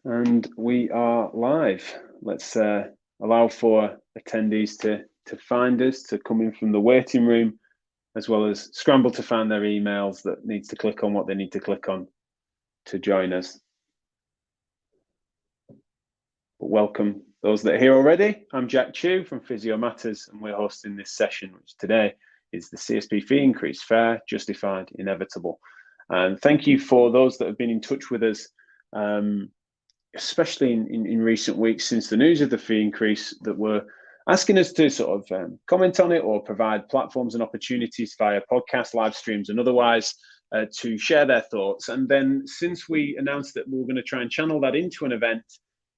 And we are live. Let's allow for attendees to find us, to come in from the waiting room, as well as scramble to find their emails that needs to click on what they need to click on to join us. But welcome those that are here already. I'm Jack Chu from Physio Matters, and we're hosting this session, which today is the CSP fee increase, fair, justified, inevitable. And thank you for those that have been in touch with us, especially in recent weeks since the news of the fee increase, that were asking us to sort of comment on it or provide platforms and opportunities via podcast, live streams and otherwise to share their thoughts. And then since we announced that we were going to try and channel that into an event,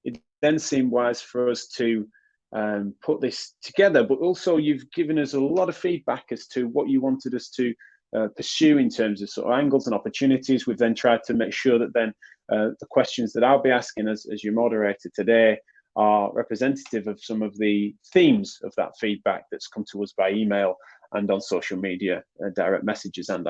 it then seemed wise for us to put this together. But also you've given us a lot of feedback as to what you wanted us to pursue in terms of sort of angles and opportunities. We've then tried to make sure that then the questions that I'll be asking as your moderator today are representative of some of the themes of that feedback that's come to us by email and on social media, direct messages and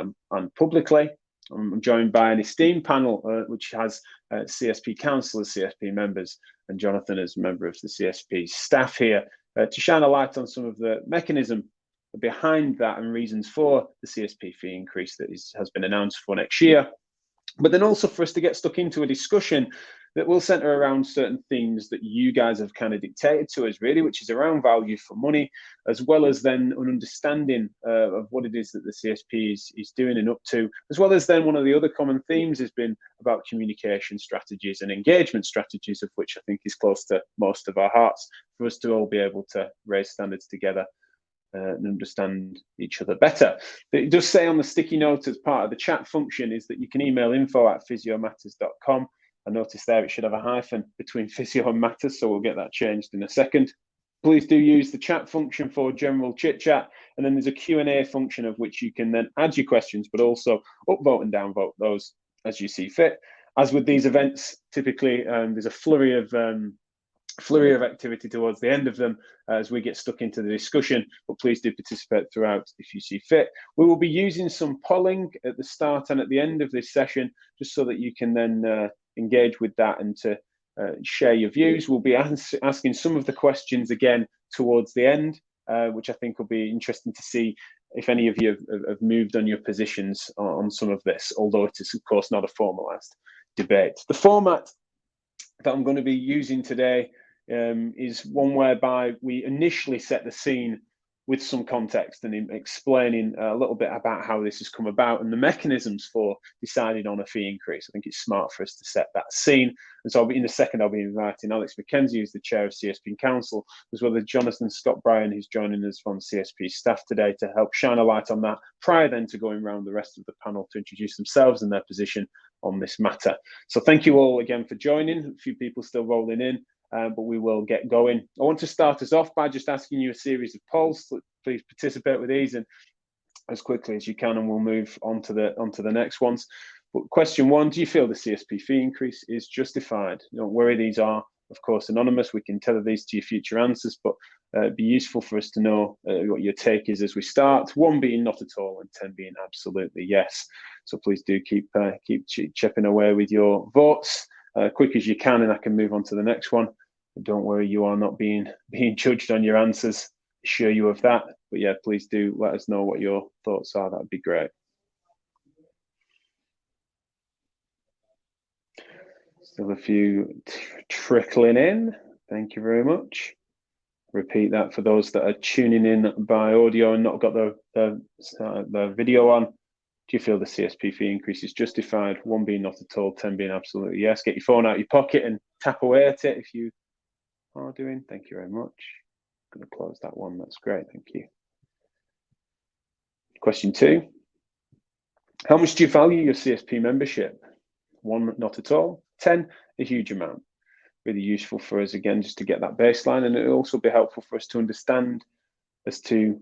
publicly. I'm joined by an esteemed panel, which has CSP counsellors, CSP members, and Jonathan as a member of the CSP staff here to shine a light on some of the mechanism behind that and reasons for the CSP fee increase that has been announced for next year. But then also for us to get stuck into a discussion that will centre around certain themes that you guys have kind of dictated to us, really, which is around value for money, as well as then an understanding of what it is that the CSP is doing and up to, as well as then one of the other common themes has been about communication strategies and engagement strategies, of which I think is close to most of our hearts, for us to all be able to raise standards together and understand each other better. It does say on the sticky note as part of the chat function is that you can email info@physiomatters.com. I noticed there it should have a hyphen between physio and matters, so we'll get that changed in a second. Please do use the chat function for general chit chat, and then there's a Q&A function of which you can then add your questions, but also upvote and downvote those as you see fit. As with these events, typically there's a flurry of activity towards the end of them as we get stuck into the discussion, but please do participate throughout if you see fit. We will be using some polling at the start and at the end of this session, just so that you can then engage with that and to share your views. We'll be asking some of the questions again towards the end, which I think will be interesting to see if any of you have moved on your positions on some of this, although it is of course not a formalized debate. The format that I'm going to be using today is one whereby we initially set the scene with some context and explaining a little bit about how this has come about and the mechanisms for deciding on a fee increase. I think it's smart for us to set that scene. And so in a second, I'll be inviting MacKenzie, who's the chair of CSP Council, as well as Jonathan Bryan, who's joining us from CSP staff today to help shine a light on that, prior then to going around the rest of the panel to introduce themselves and their position on this matter. So thank you all again for joining. A few people still rolling in. But we will get going. I want to start us off by just asking you a series of polls. So please participate with these and as quickly as you can, and we'll move on to the next ones. But question one: do you feel the CSP fee increase is justified? Don't worry, these are of course anonymous. We can tether these to your future answers, but it'd be useful for us to know what your take is as we start. 1 being not at all, and 10 being absolutely yes. So please do keep chipping away with your votes. Quick as you can, and I can move on to the next one. Don't worry, you are not being judged on your answers. Assure you of that. But yeah, please do let us know what your thoughts are. That'd be great. Still a few trickling in. Thank you very much. Repeat that for those that are tuning in by audio and not got the video on. Do you feel the CSP fee increase is justified? 1 being not at all, 10 being absolutely yes. Get your phone out of your pocket and tap away at it if you are doing. Thank you very much. I'm going to close that one. That's great. Thank you. Question 2. How much do you value your CSP membership? 1, not at all. 10, a huge amount. Really useful for us, again, just to get that baseline. And it'll also be helpful for us to understand as to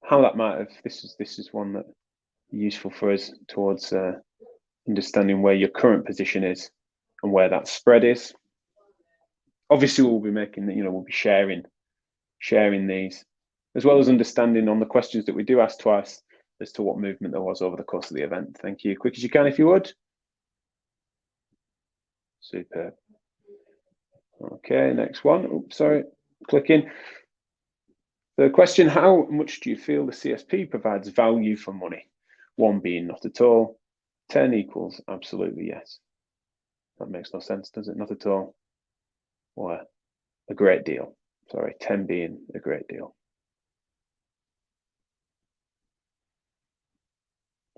how that might have, this is one that useful for us towards understanding where your current position is and where that spread is. Obviously, we'll be making, we'll be sharing these, as well as understanding on the questions that we do ask twice as to what movement there was over the course of the event. Thank you. Quick as you can, if you would. Super. Okay, next one. Oops, sorry, clicking. The question, how much do you feel the CSP provides value for money? 1 being not at all, 10 equals absolutely yes. That makes no sense, does it? Not at all. Or a great deal. Sorry, 10 being a great deal.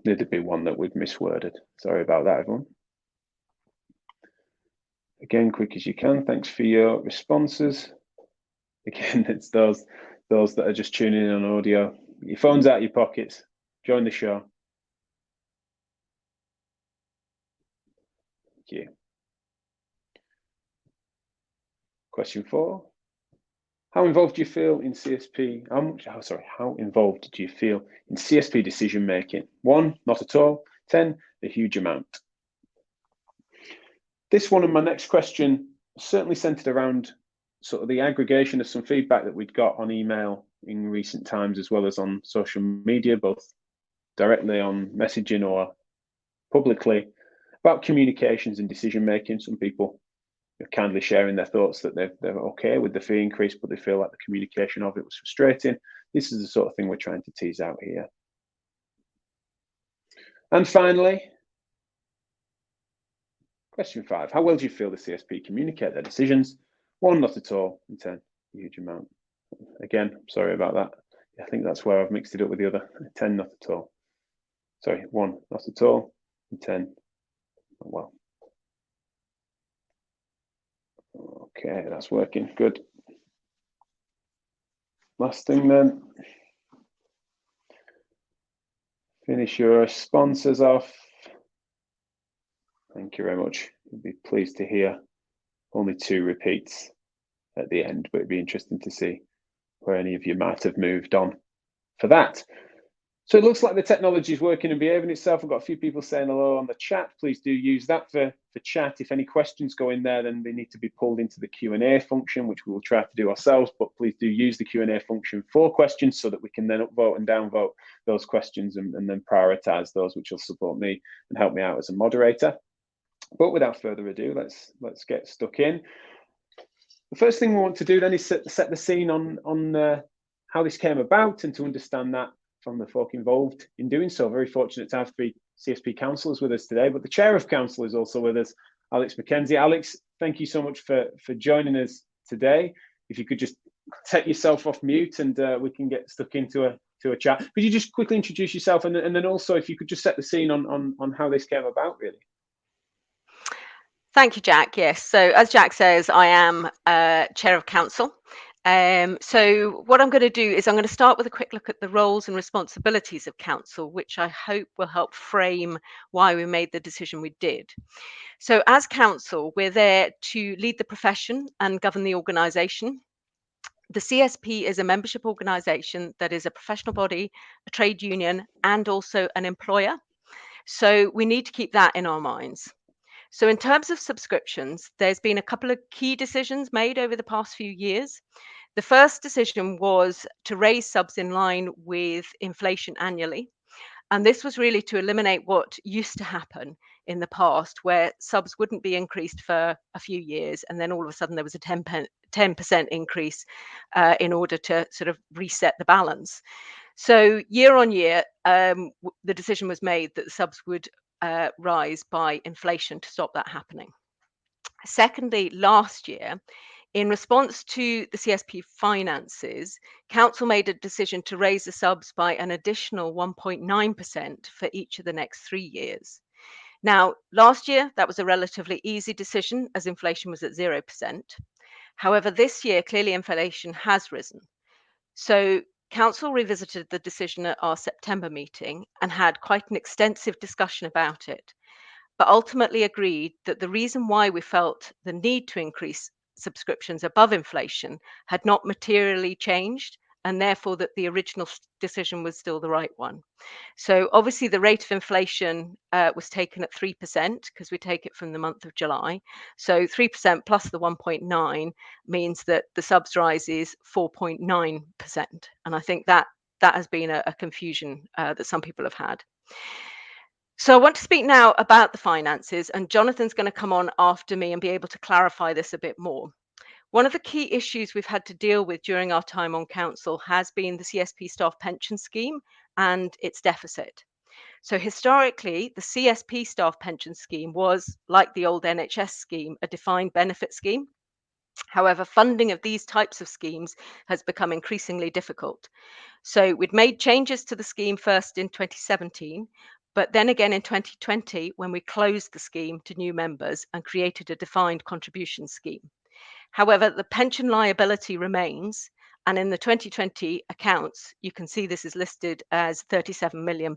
There'd be one that we've misworded. Sorry about that, everyone. Again, quick as you can. Thanks for your responses. Again, it's those that are just tuning in on audio. Your phone's out of your pockets. Join the show. Thank you. Question 4. How involved do you feel in CSP? How involved do you feel in CSP decision making? 1, not at all. 10, a huge amount. This one and my next question certainly centered around sort of the aggregation of some feedback that we'd got on email in recent times, as well as on social media, both directly on messaging or publicly, about communications and decision making. Some people are kindly sharing their thoughts that they're okay with the fee increase, but they feel like the communication of it was frustrating. This is the sort of thing we're trying to tease out here. And finally, question 5. How well do you feel the CSP communicate their decisions? 1, not at all, and 10, a huge amount. Again, sorry about that. I think that's where I've mixed it up with the other. 10, not at all. Sorry, 1, not at all, and 10, well. Okay, that's working, good. Last thing then. Finish your responses off. Thank you very much. You'll be pleased to hear only 2 repeats at the end, but it'd be interesting to see where any of you might have moved on for that. So it looks like the technology is working and behaving itself. I've got a few people saying hello on the chat. Please do use that for chat. If any questions go in there, then they need to be pulled into the Q&A function, which we will try to do ourselves. But please do use the Q&A function for questions so that we can then upvote and downvote those questions and then prioritize those which will support me and help me out as a moderator. But without further ado, let's get stuck in. The first thing we want to do then is set the scene on how this came about and to understand that from the folk involved in doing so. Very fortunate to have 3 CSP councillors with us today, but the chair of council is also with us, Alex MacKenzie. Alex, thank you so much for joining us today. If you could just take yourself off mute and we can get stuck into a chat. Could you just quickly introduce yourself and then also if you could just set the scene on how this came about, really? Thank you, Jack. Yes. So as Jack says, I am chair of council. So what I'm going to do is I'm going to start with a quick look at the roles and responsibilities of council, which I hope will help frame why we made the decision we did. So as council, we're there to lead the profession and govern the organisation. The CSP is a membership organisation that is a professional body, a trade union, and also an employer. So we need to keep that in our minds. So in terms of subscriptions, there's been a couple of key decisions made over the past few years. The first decision was to raise subs in line with inflation annually. And this was really to eliminate what used to happen in the past, where subs wouldn't be increased for a few years, and then all of a sudden there was a 10% increase in order to sort of reset the balance. So year on year, the decision was made that the subs would rise by inflation to stop that happening. Secondly, last year, in response to the CSP finances, council made a decision to raise the subs by an additional 1.9% for each of the next 3 years. Now, last year, that was a relatively easy decision as inflation was at 0%. However, this year, clearly inflation has risen. So council revisited the decision at our September meeting and had quite an extensive discussion about it, but ultimately agreed that the reason why we felt the need to increase subscriptions above inflation had not materially changed, and therefore that the original decision was still the right one. So obviously the rate of inflation was taken at 3% because we take it from the month of July. So 3% plus the 1.9 means that the subs rise is 4.9%. And I think that has been a confusion that some people have had. So I want to speak now about the finances, and Jonathan's going to come on after me and be able to clarify this a bit more. One of the key issues we've had to deal with during our time on council has been the CSP staff pension scheme and its deficit. So historically, the CSP staff pension scheme was, like the old NHS scheme, a defined benefit scheme. However, funding of these types of schemes has become increasingly difficult. So we'd made changes to the scheme first in 2017, but then again in 2020 when we closed the scheme to new members and created a defined contribution scheme. However, the pension liability remains, and in the 2020 accounts, you can see this is listed as £37 million.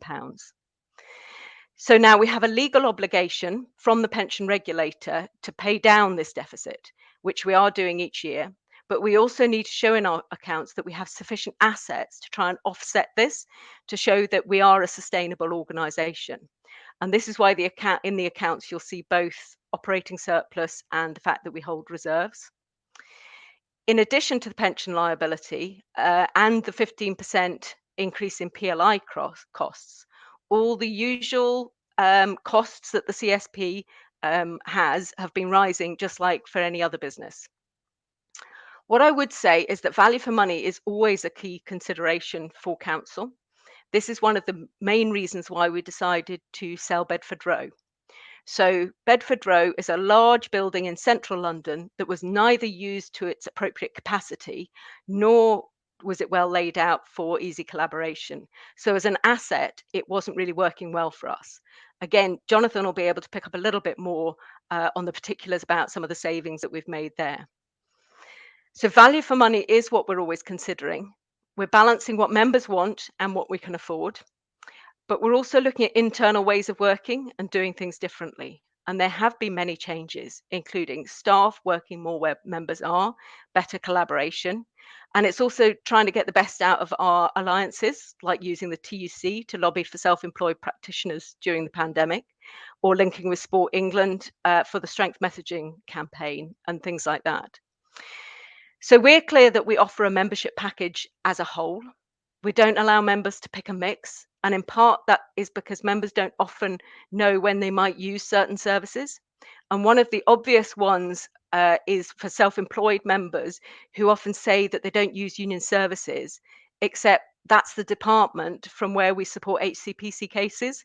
So now we have a legal obligation from the pension regulator to pay down this deficit, which we are doing each year. But we also need to show in our accounts that we have sufficient assets to try and offset this, to show that we are a sustainable organisation. And this is why in the accounts you'll see both operating surplus and the fact that we hold reserves. In addition to the pension liability and the 15% increase in PLI costs, all the usual costs that the CSP have been rising just like for any other business. What I would say is that value for money is always a key consideration for council. This is one of the main reasons why we decided to sell Bedford Row. So Bedford Row is a large building in central London that was neither used to its appropriate capacity, nor was it well laid out for easy collaboration. So as an asset, it wasn't really working well for us. Again, Jonathan will be able to pick up a little bit more on the particulars about some of the savings that we've made there. So value for money is what we're always considering. We're balancing what members want and what we can afford. But we're also looking at internal ways of working and doing things differently. And there have been many changes, including staff working more where members are, better collaboration. And it's also trying to get the best out of our alliances, like using the TUC to lobby for self-employed practitioners during the pandemic, or linking with Sport England for the strength messaging campaign and things like that. So we're clear that we offer a membership package as a whole. We don't allow members to pick a mix. And in part, that is because members don't often know when they might use certain services. And one of the obvious ones is for self-employed members who often say that they don't use union services, except that's the department from where we support HCPC cases.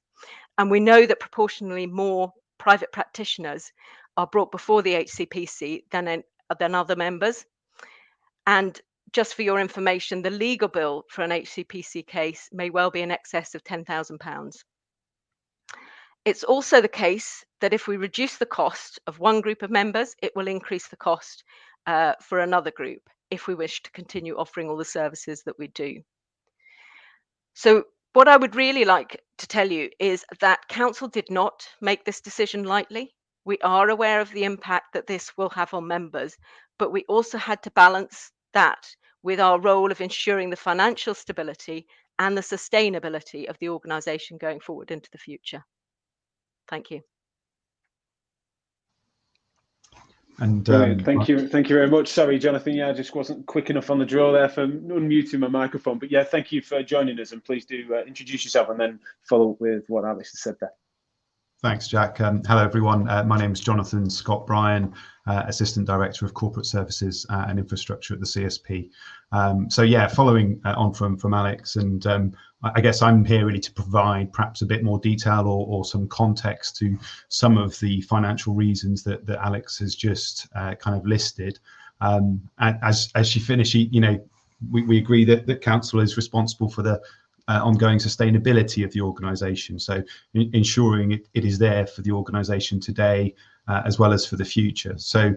And we know that proportionally more private practitioners are brought before the HCPC than other members. And just for your information, the legal bill for an HCPC case may well be in excess of £10,000. It's also the case that if we reduce the cost of one group of members, it will increase the cost for another group if we wish to continue offering all the services that we do. So what I would really like to tell you is that council did not make this decision lightly. We are aware of the impact that this will have on members, but we also had to balance that with our role of ensuring the financial stability and the sustainability of the organisation going forward into the future. Thank you. And brilliant. Thank you very much. Sorry, Jonathan, I just wasn't quick enough on the draw there for unmuting my microphone. But yeah, thank you for joining us, and please do introduce yourself and then follow up with what Alex has said there. Thanks, Jack. Hello, everyone. My name is Jonathan Scott Bryan, Assistant Director of Corporate Services and Infrastructure at the CSP. So yeah, following on from Alex, and I guess I'm here really to provide perhaps a bit more detail or some context to some of the financial reasons that Alex has just kind of listed. And as she finished, we agree that council is responsible for the ongoing sustainability of the organisation, so ensuring it is there for the organisation today as well as for the future. So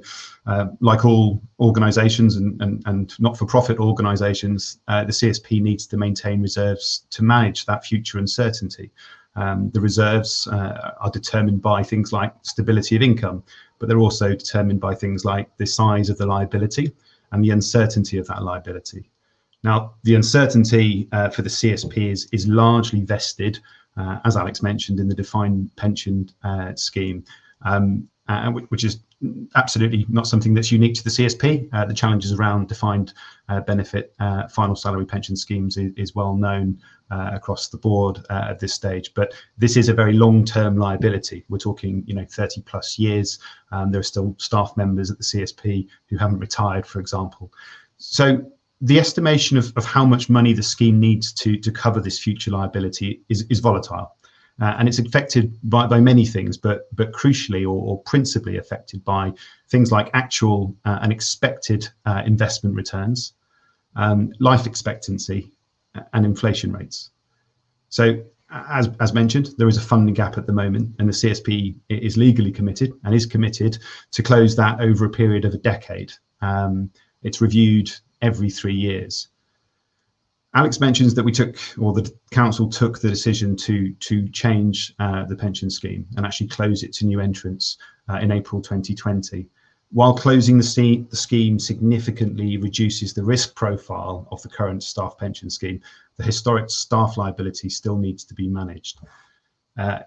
like all organisations and not-for-profit organisations, the CSP needs to maintain reserves to manage that future uncertainty. The reserves are determined by things like stability of income, but they're also determined by things like the size of the liability and the uncertainty of that liability. Now, the uncertainty for the CSP is largely vested, as Alex mentioned, in the defined pension scheme. which is absolutely not something that's unique to the CSP. The challenges around defined benefit final salary pension schemes is well known across the board at this stage. But this is a very long-term liability. We're talking, 30 plus years. There are still staff members at the CSP who haven't retired, for example. So the estimation of how much money the scheme needs to cover this future liability is volatile. And it's affected by many things, but crucially or principally affected by things like actual and expected investment returns, life expectancy, and inflation rates. So, as mentioned, there is a funding gap at the moment, and the CSP is legally committed and is committed to close that over a period of a decade. It's reviewed every 3 years. Alex mentions that the council took the decision to change the pension scheme and actually close it to new entrants in April 2020. While closing the scheme significantly reduces the risk profile of the current staff pension scheme, the historic staff liability still needs to be managed.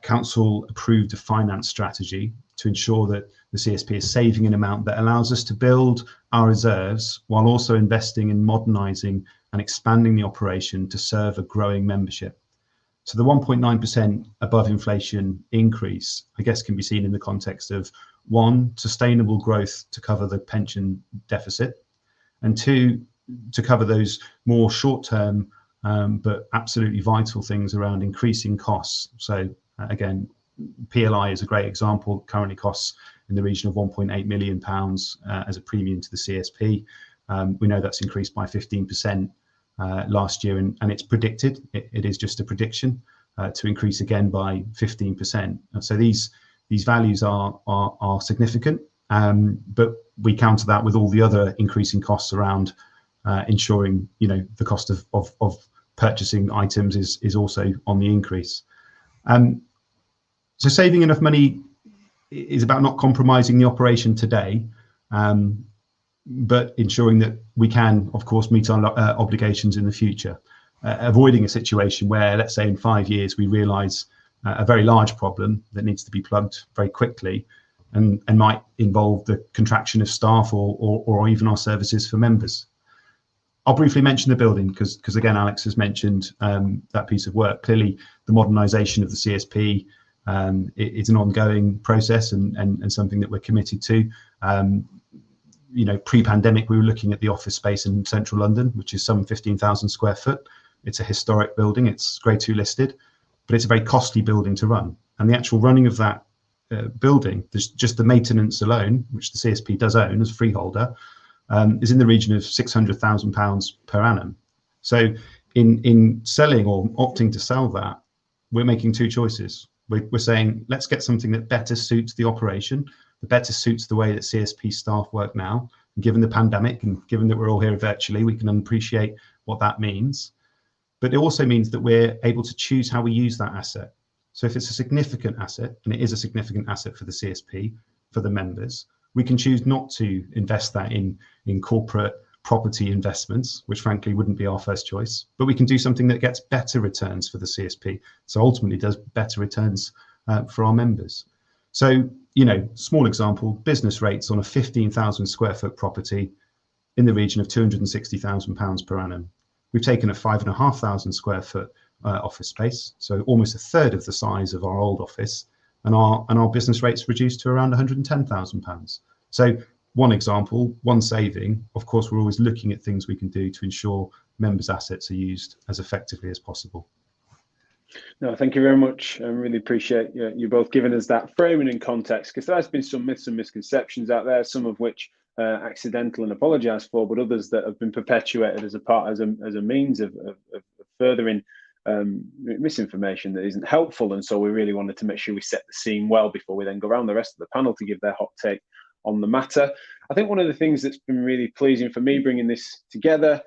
Council approved a finance strategy to ensure that the CSP is saving an amount that allows us to build our reserves while also investing in modernising and expanding the operation to serve a growing membership. So the 1.9% above inflation increase, I guess, can be seen in the context of 1, sustainable growth to cover the pension deficit, and 2, to cover those more short-term but absolutely vital things around increasing costs. So again, PLI is a great example. Currently costs in the region of £1.8 million as a premium to the CSP. We know that's increased by 15% last year, and it's predicted, it is just a prediction, to increase again by 15%. And so these values are significant, but we counter that with all the other increasing costs around ensuring, the cost of purchasing items is also on the increase. So saving enough money is about not compromising the operation today, but ensuring that we can, of course, meet our obligations in the future, avoiding a situation where, let's say in 5 years, we realise a very large problem that needs to be plugged very quickly and might involve the contraction of staff or even our services for members. I'll briefly mention the building because again, Alex has mentioned that piece of work. Clearly, the modernisation of the CSP it's an ongoing process and something that we're committed to. Pre-pandemic, we were looking at the office space in central London, which is some 15,000 square foot. It's a historic building. It's Grade 2 listed, but it's a very costly building to run. And the actual running of that building, there's just the maintenance alone, which the CSP does own as a freeholder, is in the region of £600,000 per annum. So in selling or opting to sell that, we're making 2 choices. We're saying, let's get something that better suits the operation, that better suits the way that CSP staff work now. And given the pandemic and given that we're all here virtually, we can appreciate what that means. But it also means that we're able to choose how we use that asset. So if it's a significant asset, and it is a significant asset for the CSP, for the members, we can choose not to invest that in corporate property investments, which frankly wouldn't be our first choice, but we can do something that gets better returns for the CSP. So ultimately does better returns for our members. So, small example, business rates on a 15,000 square foot property in the region of £260,000 per annum. We've taken a 5,500 square foot office space, so almost a third of the size of our old office, and our business rates reduced to around £110,000. So one example, one saving. Of course, we're always looking at things we can do to ensure members' assets are used as effectively as possible. No, thank you very much. I really appreciate you both giving us that framing and context, because there has been some myths and misconceptions out there, some of which accidental and apologise for, but others that have been perpetuated as a means of furthering misinformation that isn't helpful. And so we really wanted to make sure we set the scene well before we then go around the rest of the panel to give their hot take on the matter. I think one of the things that's been really pleasing for me bringing this together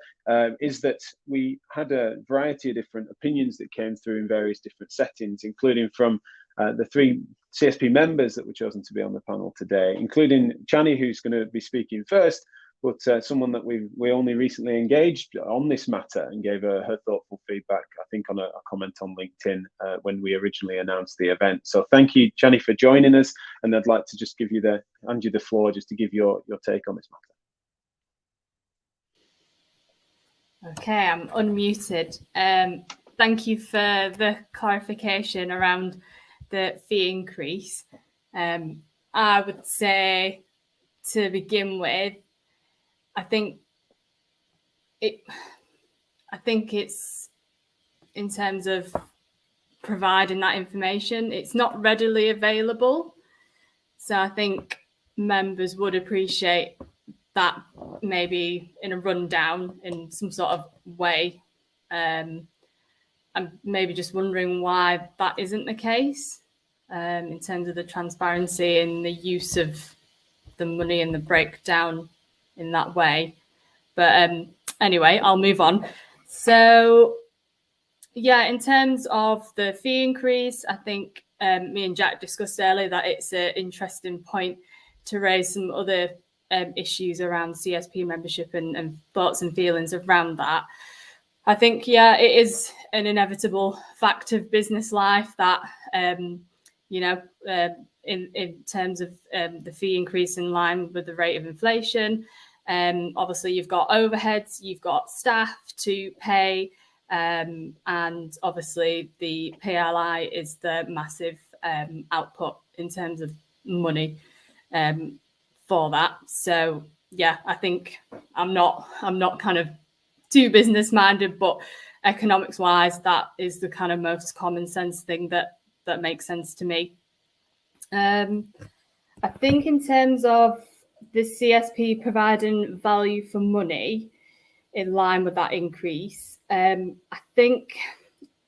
is that we had a variety of different opinions that came through in various different settings, including from the 3 CSP members that were chosen to be on the panel today, including Chani, who's going to be speaking first, but someone that we only recently engaged on this matter and gave her thoughtful feedback, I think, on a comment on LinkedIn when we originally announced the event. So thank you, Chani, for joining us, and I'd like to just hand you the floor just to give your take on this matter. Okay, I'm unmuted. Thank you for the clarification around the fee increase. I would say, to begin with, I think it's in terms of providing that information, it's not readily available. So I think members would appreciate that maybe in a rundown in some sort of way. I'm maybe just wondering why that isn't the case in terms of the transparency and the use of the money and the breakdown in that way. But anyway, I'll move on. So yeah, in terms of the fee increase, I think me and Jack discussed earlier that it's an interesting point to raise some other issues around CSP membership and thoughts and feelings around that. I think, yeah, it is an inevitable fact of business life that, in terms of the fee increase in line with the rate of inflation, obviously you've got overheads, you've got staff to pay, and obviously the PLI is the massive output in terms of money for that. So yeah, I think I'm not kind of too business minded, but economics wise, that is the kind of most common sense thing that makes sense to me. I think in terms of the CSP providing value for money in line with that increase, I think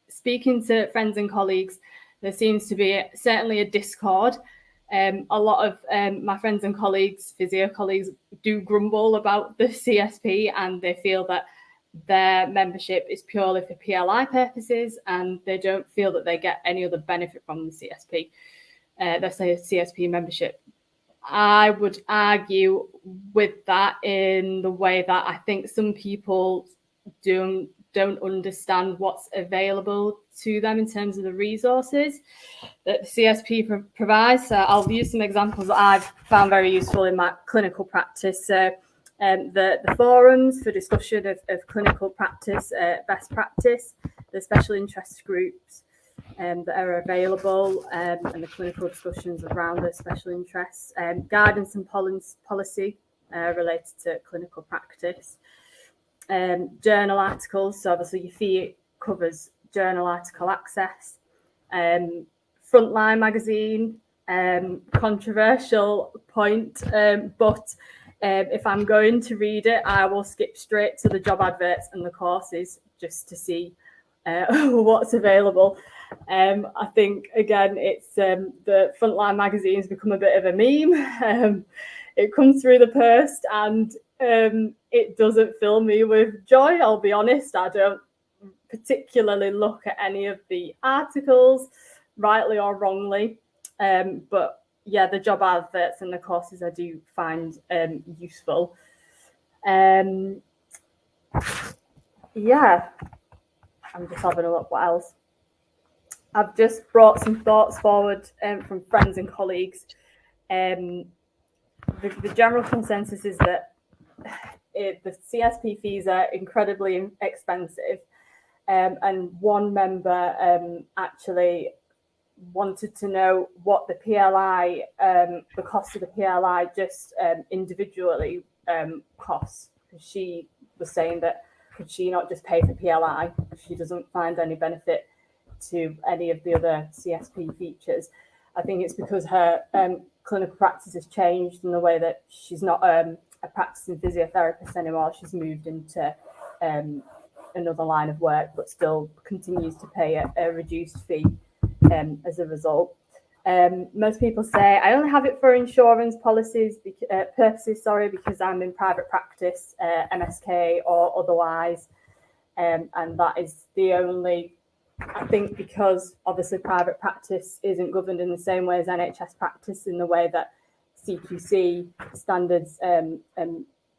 speaking to friends and colleagues, there seems to be certainly a discord. A lot of my friends and colleagues, physio colleagues, do grumble about the CSP, and they feel that their membership is purely for PLI purposes, and they don't feel that they get any other benefit from the CSP. Let's say CSP membership. I would argue with that in the way that I think some people don't understand what's available to them in terms of the resources that the CSP provides. So I'll use some examples that I've found very useful in my clinical practice. So the forums for discussion of clinical practice, best practice, the special interest groups that are available, and the clinical discussions around the special interests, guidance and policy related to clinical practice, journal articles. So obviously your fee covers journal article access, Frontline magazine, controversial point, but if I'm going to read it, I will skip straight to the job adverts and the courses just to see what's available. I think, again, it's the Frontline magazine has become a bit of a meme. It comes through the post and it doesn't fill me with joy, I'll be honest. I don't particularly look at any of the articles, rightly or wrongly. But yeah, the job adverts and the courses I do find useful. Yeah, I'm just having a look what else. I've just brought some thoughts forward from friends and colleagues. The general consensus is that the CSP fees are incredibly expensive, and one member actually wanted to know what the PLI, the cost of the PLI just individually costs. She was saying that could she not just pay for PLI? She doesn't find any benefit to any of the other CSP features. I think it's because her clinical practice has changed in the way that she's not a practicing physiotherapist anymore. She's moved into another line of work, but still continues to pay a reduced fee as a result. Most people say, I only have it for insurance purposes, because I'm in private practice, MSK or otherwise. And that is the only, I think, because obviously private practice isn't governed in the same way as NHS practice, in the way that CQC standards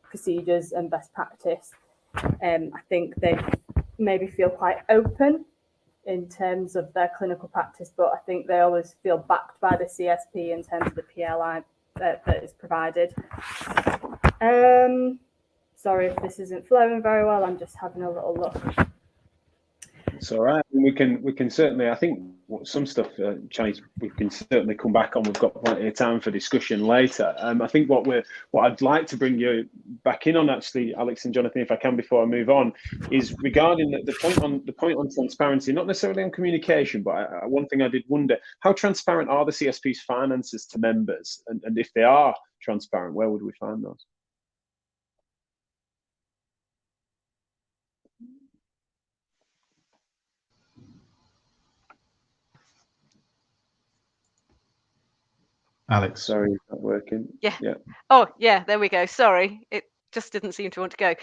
procedures and best practice. I think they maybe feel quite open in terms of their clinical practice, but I think they always feel backed by the CSP in terms of the PLI that is provided. Sorry if this isn't flowing very well, I'm just having a little look. It's all right. We can certainly, I think some stuff, Chani, we can certainly come back on. We've got plenty of time for discussion later. I think what I'd like to bring you back in on, actually, Alex and Jonathan, if I can, before I move on, is regarding the point on transparency, not necessarily on communication, but one thing I did wonder: how transparent are the CSP's finances to members, and if they are transparent, where would we find those? Alex. Sorry, it's not working. Yeah. Oh, yeah, there we go. Sorry, it just didn't seem to want to go.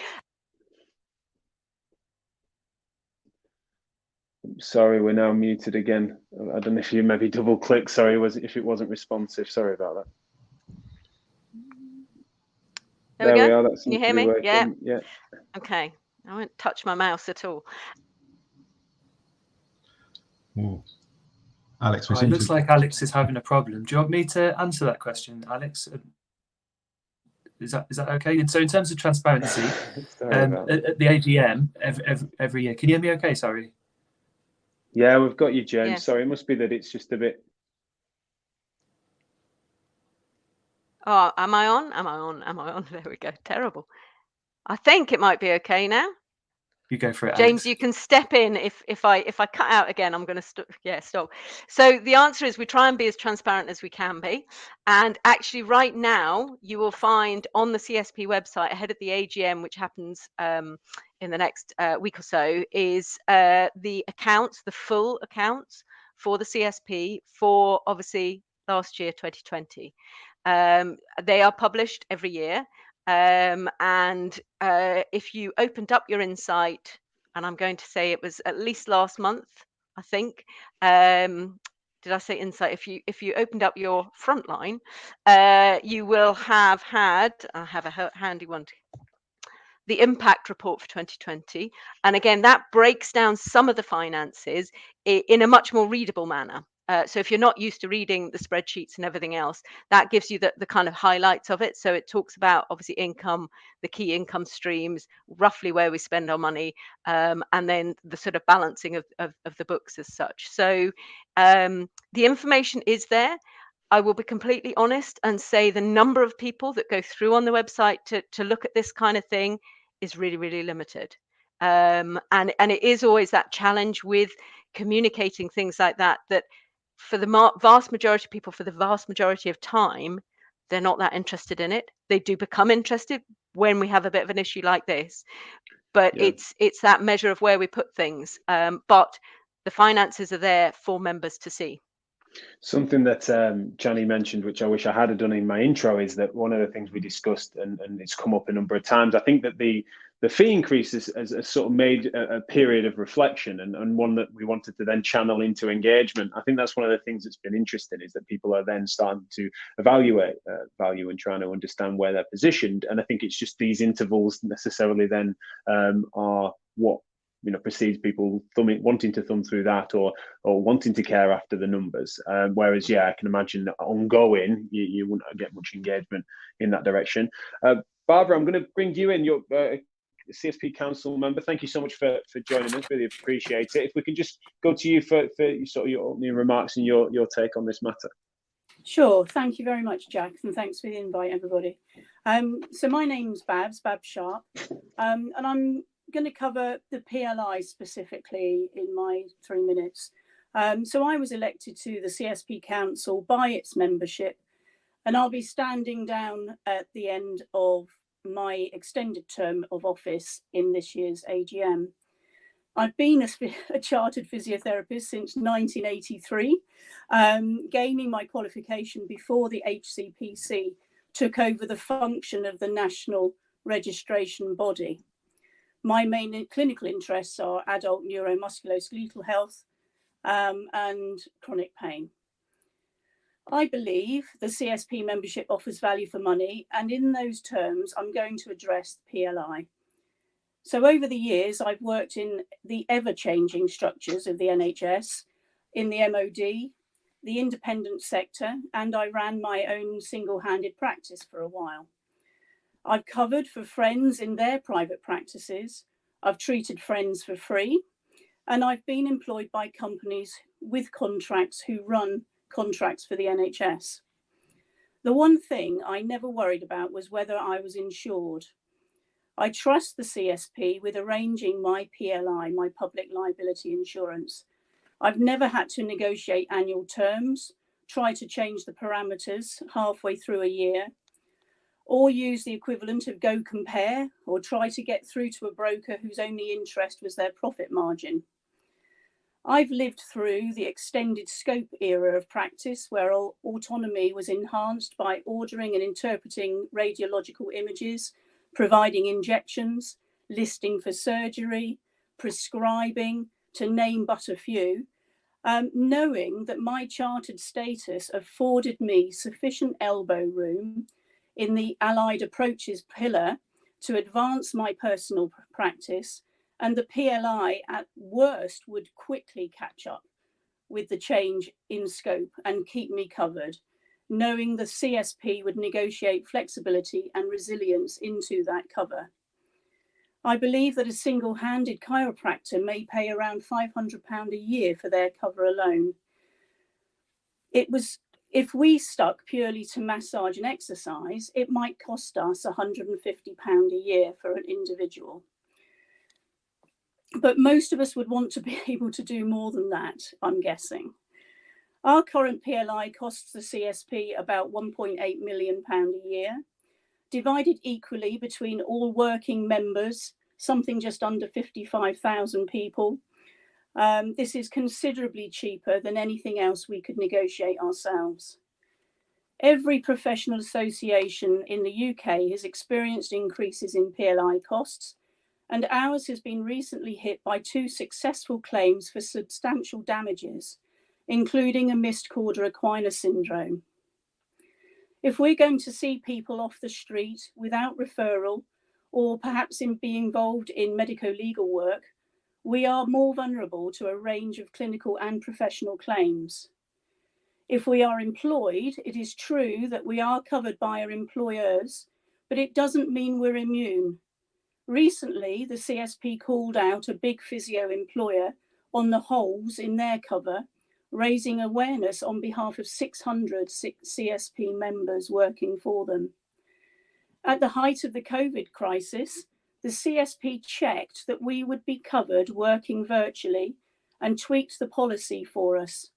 Sorry, we're now muted again. I don't know if you maybe double click. Sorry, if it wasn't responsive. Sorry about that. There we go. We are. Can you hear me? Yeah. Yeah. Okay. I won't touch my mouse at all. Ooh. Alex, it looks like Alex is having a problem. Do you want me to answer that question, Alex? Is that okay? And so, in terms of transparency, at the AGM every year, can you hear me? Okay, sorry. Yeah, we've got you, James. Yeah. Sorry, it must be that it's just a bit. Oh, am I on? Am I on? Am I on? There we go. Terrible. I think it might be okay now. You go for it, James. Alex. You can step in if I cut out again. I'm going to stop. So the answer is we try and be as transparent as we can be. And actually, right now you will find on the CSP website ahead of the AGM, which happens in the next week or so, is the accounts, the full accounts for the CSP for obviously last year, 2020. They are published every year. And if you opened up your Insight, and I'm going to say it was at least last month, I think. Did I say Insight? If you opened up your Frontline, you will have had. I have a handy one. The impact report for 2020, and again that breaks down some of the finances in a much more readable manner. So if you're not used to reading the spreadsheets and everything else, that gives you the kind of highlights of it. So it talks about obviously income, the key income streams, roughly where we spend our money, and then the sort of balancing of the books as such. So the information is there. I will be completely honest and say the number of people that go through on the website to look at this kind of thing is really, really limited. And it is always that challenge with communicating things like that for the vast majority of people, for the vast majority of time, they're not that interested in it. They do become interested when we have a bit of an issue like this. But it's that measure of where we put things. But the finances are there for members to see. Something that Chani mentioned, which I wish I had done in my intro, is that one of the things we discussed, and it's come up a number of times, I think that the fee increase has sort of made a period of reflection, and one that we wanted to then channel into engagement. I think that's one of the things that's been interesting, is that people are then starting to evaluate value and trying to understand where they're positioned. And I think it's just these intervals necessarily then are what precedes people wanting to thumb through that or wanting to care after the numbers. Whereas, I can imagine that ongoing, you wouldn't get much engagement in that direction. Barbara, I'm going to bring you in. You're CSP Council member. Thank you so much for joining us. Really appreciate it. If we can just go to you for sort of your opening remarks and your take on this matter. Sure. Thank you very much, Jack, and thanks for the invite, everybody. So my name's Babs Sharp, and I'm going to cover the PLI specifically in my 3 minutes. So I was elected to the CSP Council by its membership, and I'll be standing down at the end of my extended term of office in this year's AGM. I've been a chartered physiotherapist since 1983, gaining my qualification before the HCPC took over the function of the national registration body. My main clinical interests are adult neuromusculoskeletal health and chronic pain. I believe the CSP membership offers value for money, and in those terms, I'm going to address the PLI. So over the years, I've worked in the ever-changing structures of the NHS, in the MOD, the independent sector, and I ran my own single-handed practice for a while. I've covered for friends in their private practices, I've treated friends for free, and I've been employed by companies with contracts who run contracts for the NHS. The one thing I never worried about was whether I was insured. I trust the CSP with arranging my PLI, my public liability insurance. I've never had to negotiate annual terms, try to change the parameters halfway through a year, or use the equivalent of Go Compare, or try to get through to a broker whose only interest was their profit margin. I've lived through the extended scope era of practice where autonomy was enhanced by ordering and interpreting radiological images, providing injections, listing for surgery, prescribing, to name but a few, knowing that my chartered status afforded me sufficient elbow room in the allied approaches pillar to advance my personal practice, and the PLI at worst would quickly catch up with the change in scope and keep me covered, knowing the CSP would negotiate flexibility and resilience into that cover. I believe that a single-handed chiropractor may pay around £500 a year for their cover alone. If we stuck purely to massage and exercise, it might cost us £150 a year for an individual. But most of us would want to be able to do more than that, I'm guessing. Our current PLI costs the CSP about £1.8 million a year, divided equally between all working members, something just under 55,000 people. This is considerably cheaper than anything else we could negotiate ourselves. Every professional association in the UK has experienced increases in PLI costs, and ours has been recently hit by 2 successful claims for substantial damages, including a missed cauda equina syndrome. If we're going to see people off the street without referral, or perhaps be involved in medico-legal work, we are more vulnerable to a range of clinical and professional claims. If we are employed, it is true that we are covered by our employers, but it doesn't mean we're immune. Recently, the CSP called out a big physio employer on the holes in their cover, raising awareness on behalf of 600 CSP members working for them. At the height of the COVID crisis, the CSP checked that we would be covered working virtually and tweaked the policy for us,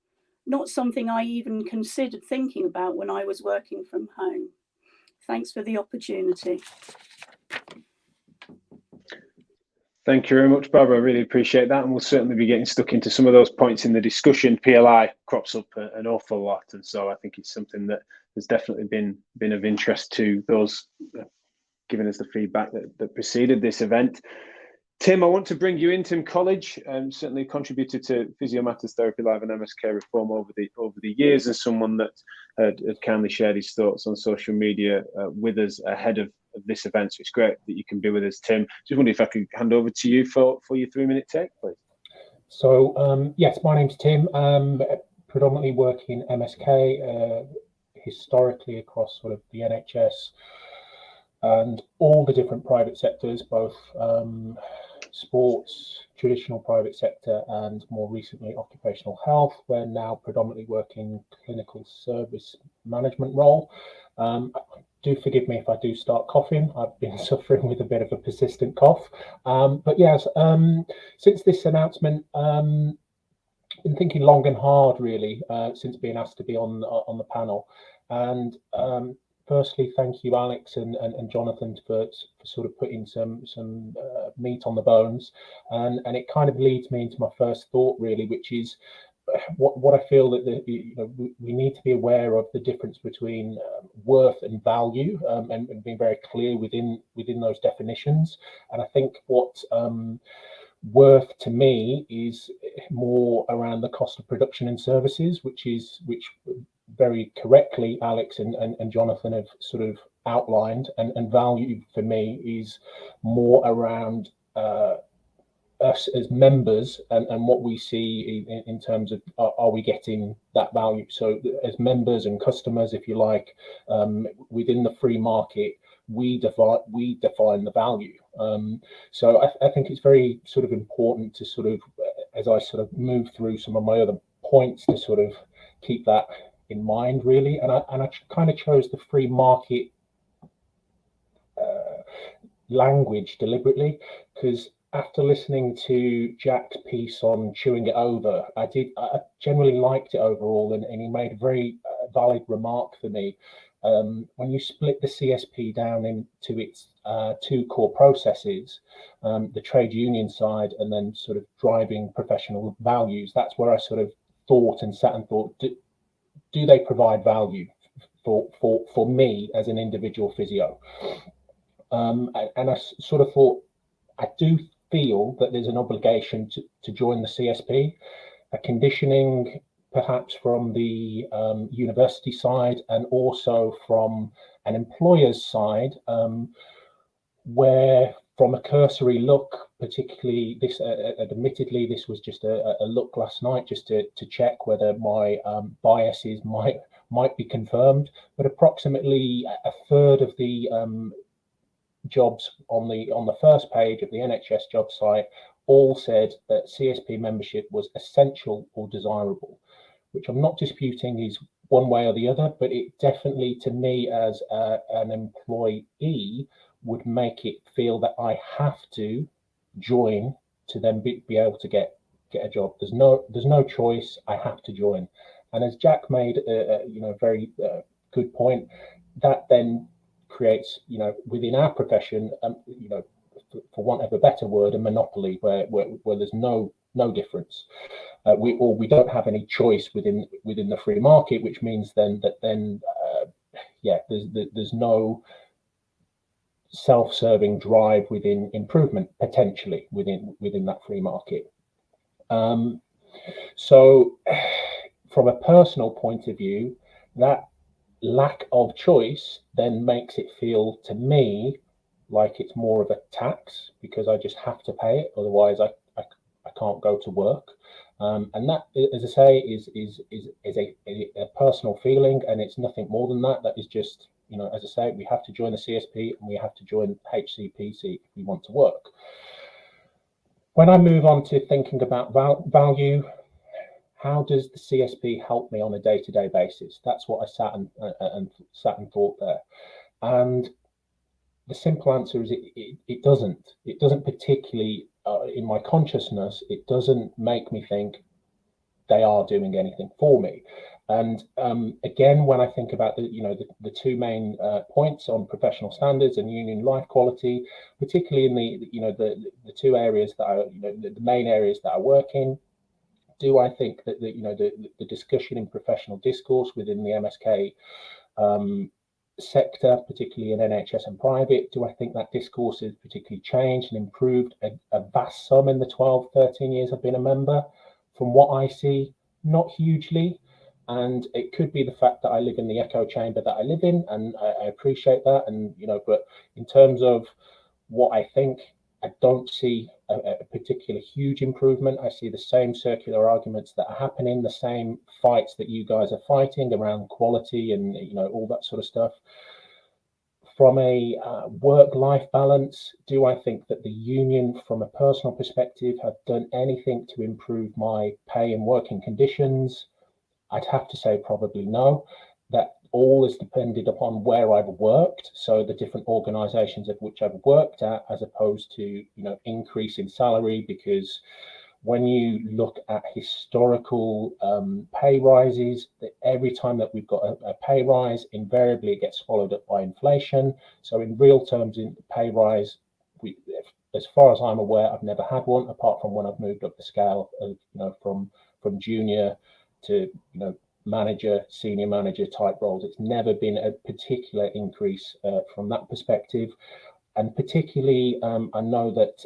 not something I even considered thinking about when I was working from home. Thanks for the opportunity. Thank you very much, Barbara. I really appreciate that. And we'll certainly be getting stuck into some of those points in the discussion. PLI crops up an awful lot. And so I think it's something that has definitely been of interest to those giving us the feedback that preceded this event. Tim, I want to bring you in. Tim Colledge, certainly contributed to Physio Matters Therapy Live and MSK Reform over the years, and someone that had kindly shared his thoughts on social media with us ahead of this event. So it's great that you can be with us, Tim. Just wondering if I could hand over to you for your 3-minute take, please. So yes, my name's Tim. Predominantly working in MSK, historically across sort of the NHS and all the different private sectors, both sports, traditional private sector, and more recently occupational health. We're now predominantly working clinical service management role. Do forgive me if I do start coughing. I've been suffering with a bit of a persistent cough. But yes, since this announcement, been thinking long and hard really since being asked to be on the panel. And firstly, thank you, Alex and Jonathan, for sort of putting some meat on the bones. And it kind of leads me into my first thought, really, which is what I feel that we need to be aware of the difference between worth and value, and being very clear within those definitions. And I think what worth to me is more around the cost of production and services, which very correctly Alex and Jonathan have sort of outlined, and value for me is more around us as members and what we see in terms of are we getting that value. So as members and customers, if you like, within the free market, we define the value. So I think it's very sort of important to sort of, as I sort of move through some of my other points, to sort of keep that in mind, really. And I kind of chose the free market language deliberately, because after listening to Jack's piece on chewing it over, I generally liked it overall, and he made a very valid remark for me. When you split the CSP down into its two core processes, the trade union side and then sort of driving professional values, that's where I sort of thought and sat and thought, do they provide value for me as an individual physio? And I sort of thought, I do feel that there's an obligation to join the CSP, a conditioning perhaps from the university side, and also from an employer's side, where from a cursory look, particularly this, admittedly, this was just a look last night just to check whether my biases might be confirmed, but approximately a third of the jobs on the first page of the NHS job site all said that CSP membership was essential or desirable, which I'm not disputing is one way or the other, but it definitely, to me as an employee, would make it feel that I have to join to then be able to get a job. There's no choice. I have to join. And as Jack made a very good point, that then creates, within our profession, for want of a better word, a monopoly where there's no difference. We don't have any choice within the free market, which means then there's no self-serving drive within improvement potentially within that free market. So from a personal point of view, that lack of choice then makes it feel to me like it's more of a tax, because I just have to pay it, otherwise I can't go to work. And that, as I say, is a personal feeling, and it's nothing more than that. That is just, as I say, we have to join the CSP and we have to join HCPC if we want to work. When I move on to thinking about value, how does the CSP help me on a day-to-day basis? That's what I sat and thought there. And the simple answer is it doesn't. It doesn't particularly, in my consciousness, it doesn't make me think they are doing anything for me. And again, when I think about the two main points on professional standards and union life quality, particularly in the two areas that the main areas that I work in, do I think that the discussion in professional discourse within the MSK sector, particularly in NHS and private, do I think that discourse has particularly changed and improved a vast sum in the 12, 13 years I've been a member? From what I see, not hugely. And it could be the fact that I live in the echo chamber that I live in, and I appreciate that. And but in terms of what I think, I don't see a particular huge improvement. I see the same circular arguments that are happening, the same fights that you guys are fighting around quality and all that sort of stuff. From a work-life balance, do I think that the union, from a personal perspective, have done anything to improve my pay and working conditions? I'd have to say probably no. That all is depended upon where I've worked, so the different organisations of which I've worked at, as opposed to increase in salary. Because when you look at historical pay rises, every time that we've got a pay rise, invariably it gets followed up by inflation. So in real terms, in the pay rise, as far as I'm aware, I've never had one, apart from when I've moved up the scale of from junior to manager, senior manager type roles. It's never been a particular increase from that perspective. And particularly, I know that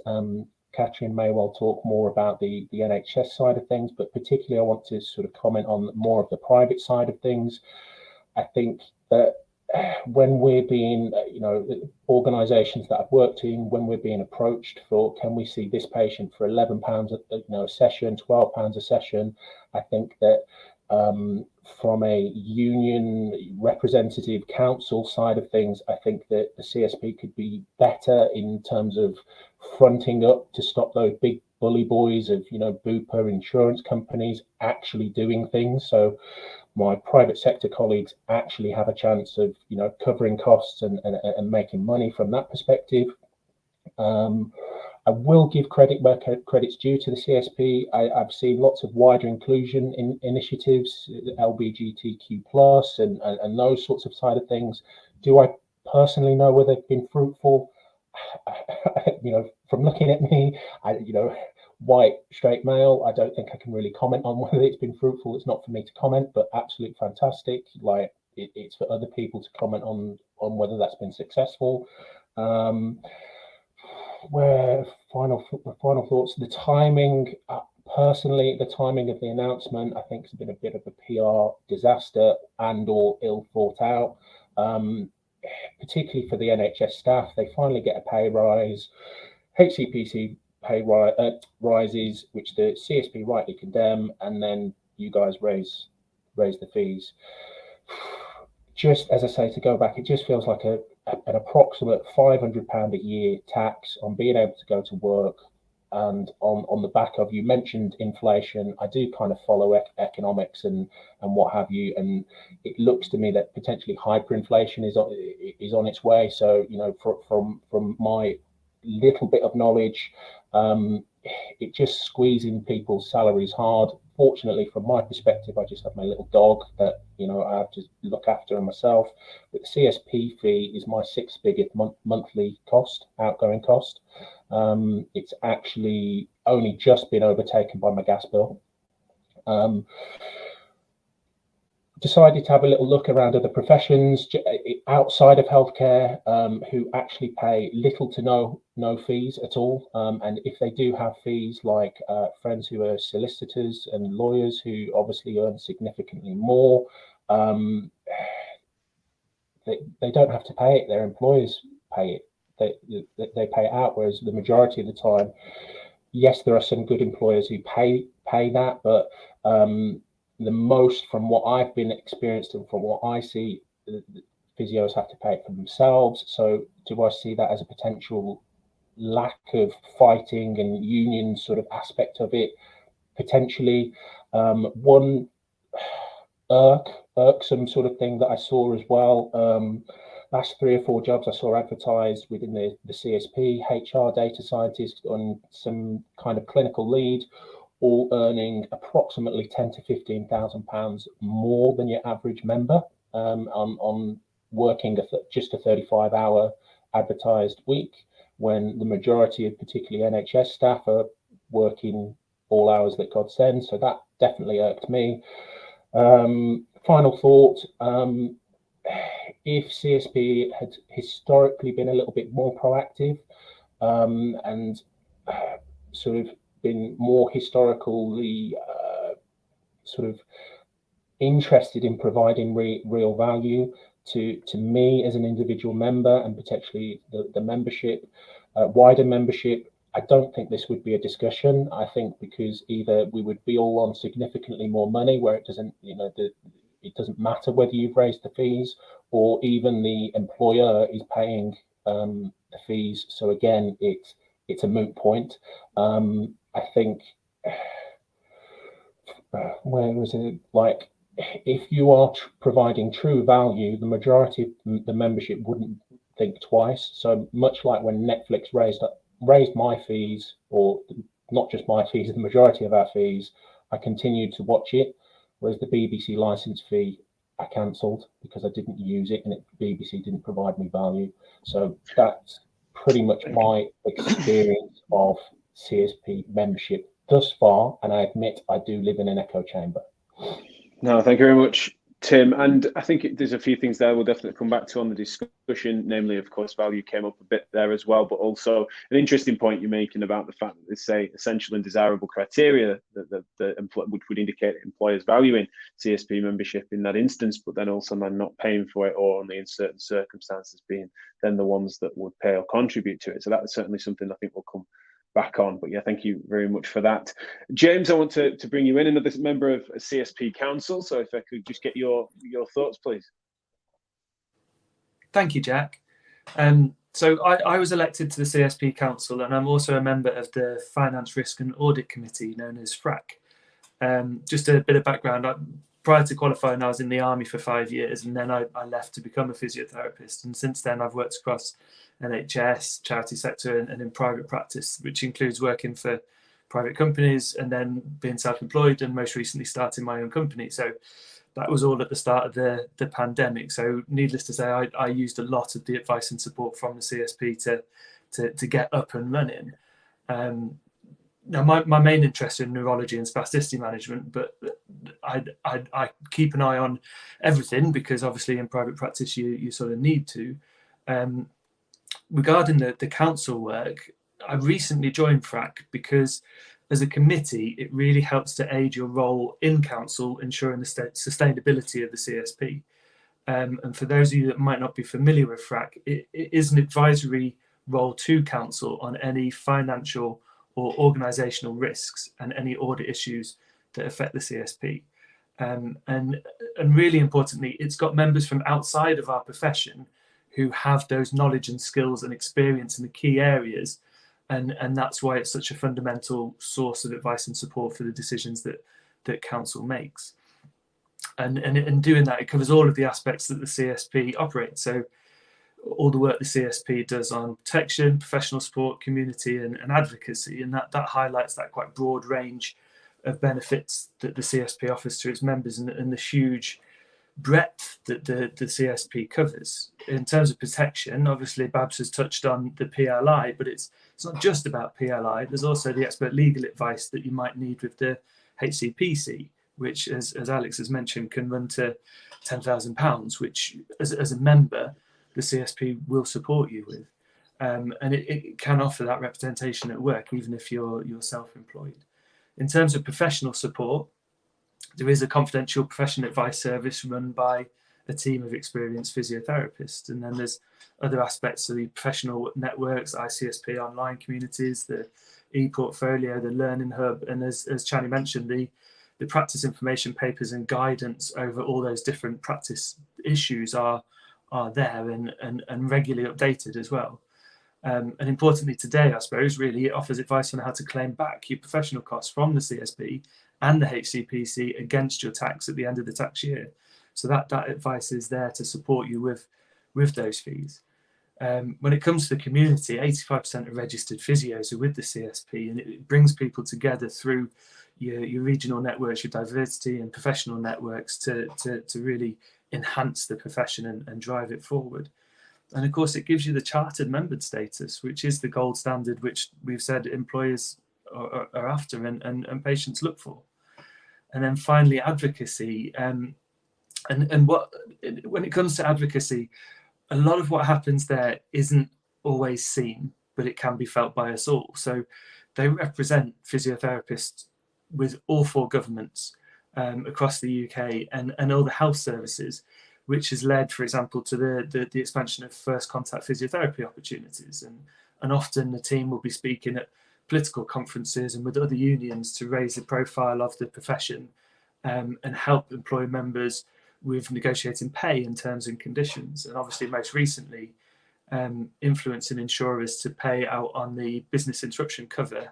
Catrin may well talk more about the NHS side of things, but particularly I want to sort of comment on more of the private side of things. I think that when we're being, organisations that I've worked in, when we're being approached for, can we see this patient for £11 a session, £12 a session, I think that from a union representative council side of things, I think that the CSP could be better in terms of fronting up to stop those big bully boys of, Bupa insurance companies actually doing things. So my private sector colleagues actually have a chance of, covering costs and making money from that perspective. I will give credit where credit's due to the CSP. I've seen lots of wider inclusion initiatives, LGBTQ+, and those sorts of side of things. Do I personally know whether they've been fruitful? From looking at me, white, straight male, I don't think I can really comment on whether it's been fruitful. It's not for me to comment, but absolutely fantastic. Like it's for other people to comment on whether that's been successful. Where final thoughts, the timing, personally, the timing of the announcement, I think has been a bit of a PR disaster and or ill thought out, particularly for the NHS staff. They finally get a pay rise, HCPC pay rises, which the CSP rightly condemn, and then you guys raise the fees. Just as I say, to go back, it just feels like an approximate £500 a year tax on being able to go to work, and on the back of, you mentioned inflation. I do kind of follow economics and what have you, and it looks to me that potentially hyperinflation is on its way. So from my little bit of knowledge, it just squeezing people's salaries hard. Fortunately, from my perspective, I just have my little dog that I have to look after myself. But the CSP fee is my sixth biggest monthly cost, outgoing cost. It's actually only just been overtaken by my gas bill. Decided to have a little look around other professions outside of healthcare who actually pay little to no fees at all, and if they do have fees, like friends who are solicitors and lawyers who obviously earn significantly more, they don't have to pay it. Their employers pay it. They pay it out, whereas the majority of the time, yes, there are some good employers who pay that, but the most, from what I've been experienced and from what I see, the physios have to pay it for themselves. So do I see that as a potential lack of fighting and union sort of aspect of it? Potentially. One irksome sort of thing that I saw as well, last 3 or 4 jobs I saw advertised within the CSP, HR data scientist on some kind of clinical lead, all earning approximately £10,000 to £15,000 more than your average member on working just a 35-hour advertised week, when the majority of particularly NHS staff are working all hours that God sends. So that definitely irked me. Final thought, if CSP had historically been a little bit more proactive and sort of been more historically sort of interested in providing real value to me as an individual member, and potentially the membership, wider membership, I don't think this would be a discussion. I think because either we would be all on significantly more money, where it doesn't, it doesn't matter whether you've raised the fees, or even the employer is paying the fees. So again, it's a moot point. I think, where was it? Like, if you are providing true value, the majority of the membership wouldn't think twice. So much like when Netflix raised my fees, or not just my fees, the majority of our fees, I continued to watch it. Whereas the BBC license fee, I cancelled because I didn't use it, and BBC didn't provide me value. So that's pretty much my experience of CSP membership thus far, and I admit I do live in an echo chamber. No, thank you very much, Tim, and I think there's a few things there we'll definitely come back to on the discussion, namely, of course, value came up a bit there as well, but also an interesting point you're making about the fact that they say essential and desirable criteria which would indicate employers valuing CSP membership in that instance, but then also not paying for it, or only in certain circumstances being then the ones that would pay or contribute to it. So that's certainly something I think will come back on. But yeah, thank you very much for that. James, I want to bring you in, another member of CSP Council. So if I could just get your thoughts, please. Thank you, Jack. So I was elected to the CSP Council, and I'm also a member of the Finance, Risk and Audit Committee, known as FRAC. Just a bit of background. Prior to qualifying, I was in the Army for 5 years, and then I left to become a physiotherapist. And since then, I've worked across NHS, charity sector, and in private practice, which includes working for private companies and then being self-employed, and most recently starting my own company. So that was all at the start of the pandemic. So needless to say, I used a lot of the advice and support from the CSP to get up and running. Now, my main interest in neurology and spasticity management, but I keep an eye on everything, because obviously in private practice you sort of need to. Regarding the council work, I recently joined FRAC because as a committee, it really helps to aid your role in council, ensuring the sustainability of the CSP. And for those of you that might not be familiar with FRAC, it is an advisory role to council on any financial or organisational risks and any audit issues that affect the CSP. And really importantly, it's got members from outside of our profession who have those knowledge and skills and experience in the key areas. And that's why it's such a fundamental source of advice and support for the decisions that council makes. And in doing that, it covers all of the aspects that the CSP operates. So all the work the CSP does on protection, professional support, community and advocacy, and that highlights that quite broad range of benefits that the CSP offers to its members, and the huge breadth that the CSP covers. In terms of protection, obviously Babs has touched on the PLI, but it's not just about PLI. There's also the expert legal advice that you might need with the HCPC, which, as Alex has mentioned, can run to £10,000, which as a member, the CSP will support you with. And it can offer that representation at work, even if you're self-employed. In terms of professional support, there is a confidential professional advice service run by a team of experienced physiotherapists. And then there's other aspects of the professional networks, ICSP online communities, the e-portfolio, the learning hub, and as Chani mentioned, the practice information papers and guidance over all those different practice issues are there and regularly updated as well. And importantly today, I suppose, really, it offers advice on how to claim back your professional costs from the CSP and the HCPC against your tax at the end of the tax year. So that advice is there to support you with those fees. When it comes to the community, 85% of registered physios are with the CSP, and it brings people together through your regional networks, your diversity and professional networks to really enhance the profession and drive it forward. And of course, it gives you the chartered member status, which is the gold standard, which we've said employers are after and patients look for. And then finally, advocacy. And when it comes to advocacy, a lot of what happens there isn't always seen, but it can be felt by us all. So they represent physiotherapists with all 4 governments across the UK and all the health services, which has led, for example, to the expansion of first contact physiotherapy opportunities. And often the team will be speaking at political conferences and with other unions to raise the profile of the profession and help employ members with negotiating pay and terms and conditions. And obviously, most recently, influencing insurers to pay out on the business interruption cover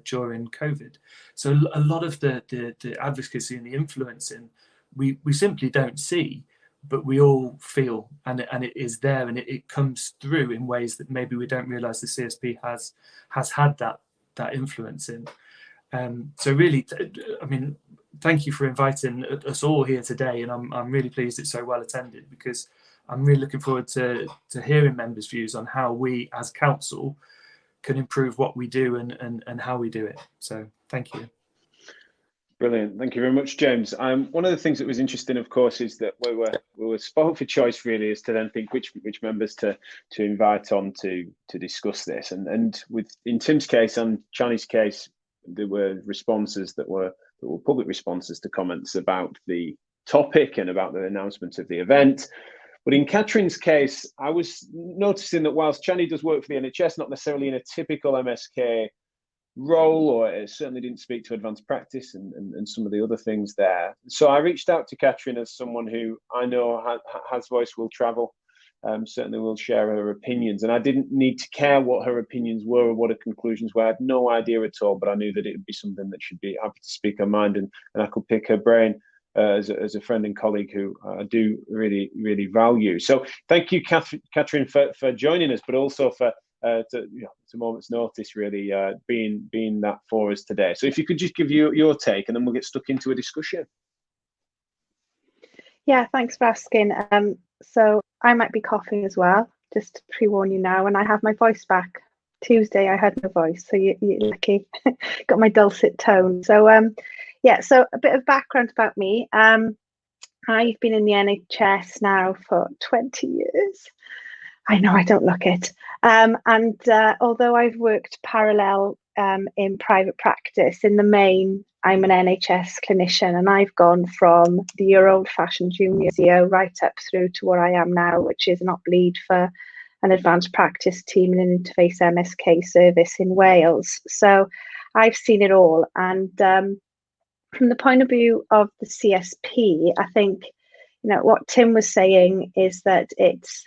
during COVID. So a lot of the advocacy and the influencing we simply don't see, but we all feel, and it is there, and it comes through in ways that maybe we don't realise the CSP has had that influence in. So really, I mean, thank you for inviting us all here today, and I'm really pleased it's so well attended, because I'm really looking forward to hearing members' views on how we as council can improve what we do and how we do it. So thank you. Brilliant. Thank you very much, James. One of the things that was interesting, of course, is that we were spoiled for choice, really, is to then think which members to invite on to discuss this. And in Tim's case and Chani's case, there were responses that were public responses to comments about the topic and about the announcement of the event. But in Catrin's case, I was noticing that whilst Chani does work for the NHS, not necessarily in a typical MSK role, or it certainly didn't speak to advanced practice and some of the other things there. So I reached out to Catrin as someone who I know has voice, will travel, certainly will share her opinions. And I didn't need to care what her opinions were or what her conclusions were. I had no idea at all, but I knew that it would be something that should be happy to speak her mind, and I could pick her brain as a friend and colleague who I do really, really value. So thank you, Catrin, for joining us, but also for to a moment's notice, really being that for us today. So if you could just give your take, and then we'll get stuck into a discussion. Yeah, thanks for asking. So I might be coughing as well, just to pre-warn you now, and I have my voice back. Tuesday I had no voice, so you're lucky. Got my dulcet tone. So yeah, so a bit of background about me. I've been in the NHS now for 20 years. I know I don't look it. And although I've worked parallel in private practice, in the main, I'm an NHS clinician, and I've gone from your old-fashioned junior physio right up through to what I am now, which is an op lead for an advanced practice team and an interface MSK service in Wales. So I've seen it all. And from the point of view of the CSP, I think, what Tim was saying is that it's,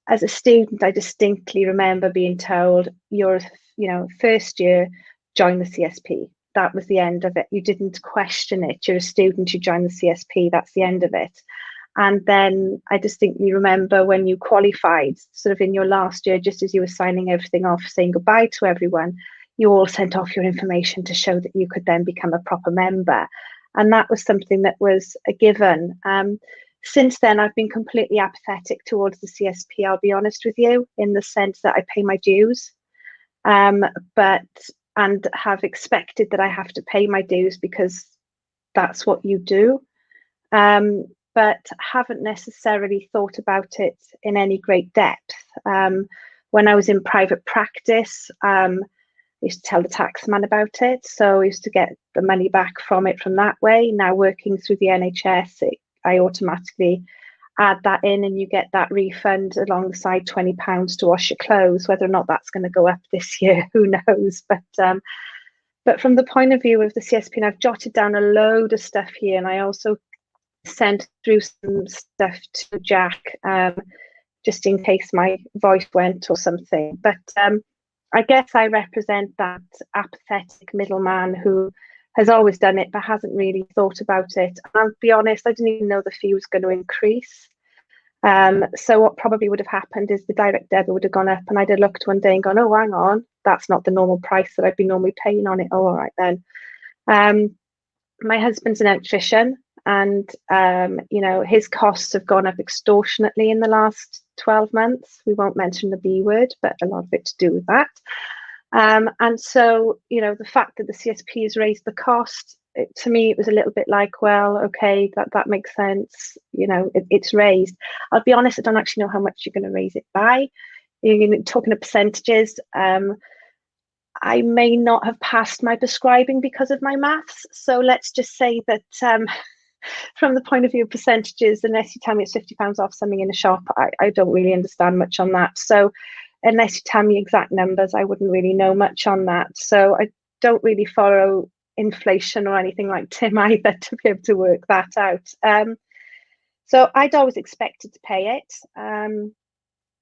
as a student, I distinctly remember being told, you're, first year, join the CSP. That was the end of it. You didn't question it. You're a student, you join the CSP, that's the end of it. And then I distinctly remember when you qualified, sort of in your last year, just as you were signing everything off, saying goodbye to everyone, you all sent off your information to show that you could then become a proper member. And that was something that was a given. Since then, I've been completely apathetic towards the CSP, I'll be honest with you, in the sense that I pay my dues, and have expected that I have to pay my dues because that's what you do, but haven't necessarily thought about it in any great depth. When I was in private practice, I used to tell the tax man about it, so I used to get the money back from it from that way. Now working through the NHS, I automatically add that in, and you get that refund alongside £20 to wash your clothes. Whether or not that's going to go up this year, who knows? But from the point of view of the CSP, and I've jotted down a load of stuff here, and I also sent through some stuff to Jack, just in case my voice went or something. But I guess I represent that apathetic middleman who has always done it but hasn't really thought about it. And I'll be honest, I didn't even know the fee was going to increase. So what probably would have happened is the direct debit would have gone up, and I'd have looked one day and gone, oh, hang on, that's not the normal price that I'd be normally paying on it. Oh, all right then. My husband's an electrician, and his costs have gone up extortionately in the last 12 months. We won't mention the B word, but a lot of it to do with that. And so, the fact that the CSP has raised the cost, to me, it was a little bit like, well, okay, that makes sense. It's raised. I'll be honest, I don't actually know how much you're going to raise it by. You're talking of percentages. I may not have passed my prescribing because of my maths. So let's just say that from the point of view of percentages, unless you tell me it's £50 off something in a shop, I don't really understand much on that. So unless you tell me exact numbers, I wouldn't really know much on that. So I don't really follow inflation or anything like Tim either to be able to work that out. So I'd always expected to pay it.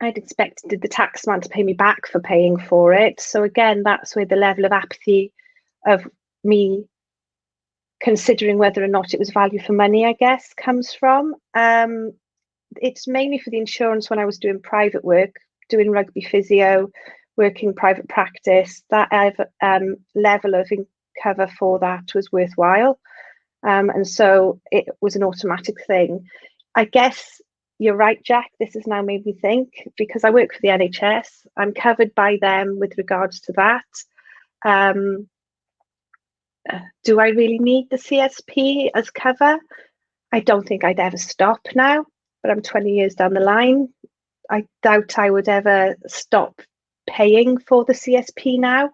I'd expected the tax man to pay me back for paying for it. So again, that's where the level of apathy of me considering whether or not it was value for money, I guess, comes from. It's mainly for the insurance when I was doing private work, doing rugby physio, working private practice. That level of cover for that was worthwhile. And so it was an automatic thing. I guess you're right, Jack. This has now made me think, because I work for the NHS, I'm covered by them with regards to that. do I really need the CSP as cover? I don't think I'd ever stop now, but I'm 20 years down the line. I doubt I would ever stop paying for the CSP now.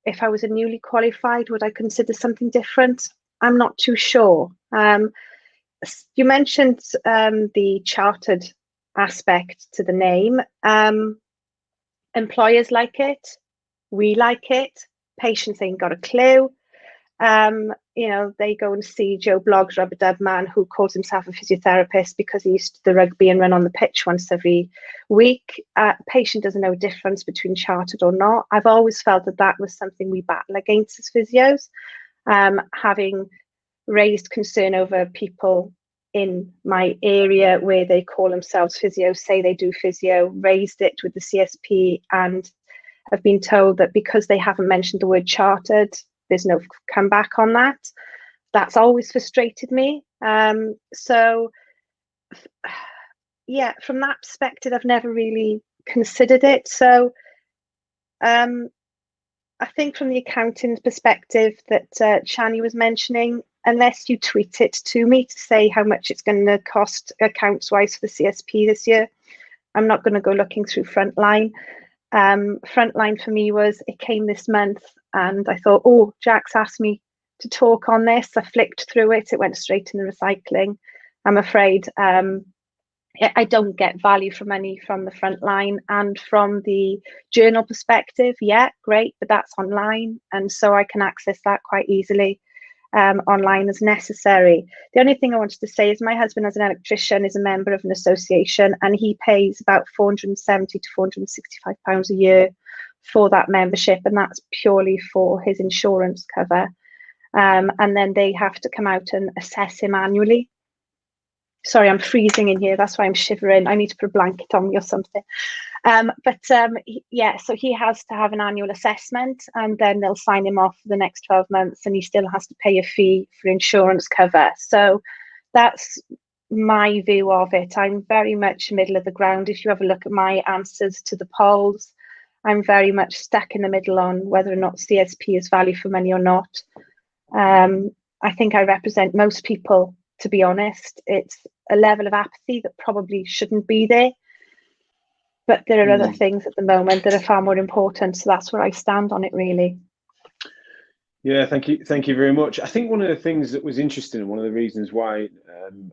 If I was a newly qualified, would I consider something different? I'm not too sure. You mentioned the chartered aspect to the name. Employers like it. We like it. Patients ain't got a clue. You know, they go and see Joe Bloggs, rubber-dub man who calls himself a physiotherapist because he used to the rugby and run on the pitch once every week. Patient doesn't know a difference between chartered or not. I've always felt that that was something we battle against as physios, having raised concern over people in my area where they call themselves physio, say they do physio, raised it with the CSP and have been told that because they haven't mentioned the word chartered, there's no comeback on that. That's always frustrated me. So yeah, from that perspective, I've never really considered it. So I think from the accounting perspective that Chani was mentioning, unless you tweet it to me to say how much it's going to cost accounts-wise for the CSP this year, I'm not going to go looking through Frontline. Frontline for me was, it came this month and I thought, oh, Jack's asked me to talk on this. I flicked through it. It went straight in the recycling. I'm afraid I don't get value for money from the Frontline, and from the journal perspective, yeah, great, but that's online. And so I can access that quite easily online as necessary. The only thing I wanted to say is my husband, as an electrician, is a member of an association, and he pays about £470 to £465 a year for that membership, and that's purely for his insurance cover. And then they have to come out and assess him annually. Sorry, I'm freezing in here. That's why I'm shivering. I need to put a blanket on me or something. Yeah, so he has to have an annual assessment, and then they'll sign him off for the next 12 months, and he still has to pay a fee for insurance cover. So that's my view of it. I'm very much middle of the ground. If you have a look at my answers to the polls, I'm very much stuck in the middle on whether or not CSP is value for money or not. I think I represent most people, to be honest. It's a level of apathy that probably shouldn't be there. But there are other things at the moment that are far more important. So that's where I stand on it, really. Yeah, thank you very much. I think one of the things that was interesting, and one of the reasons why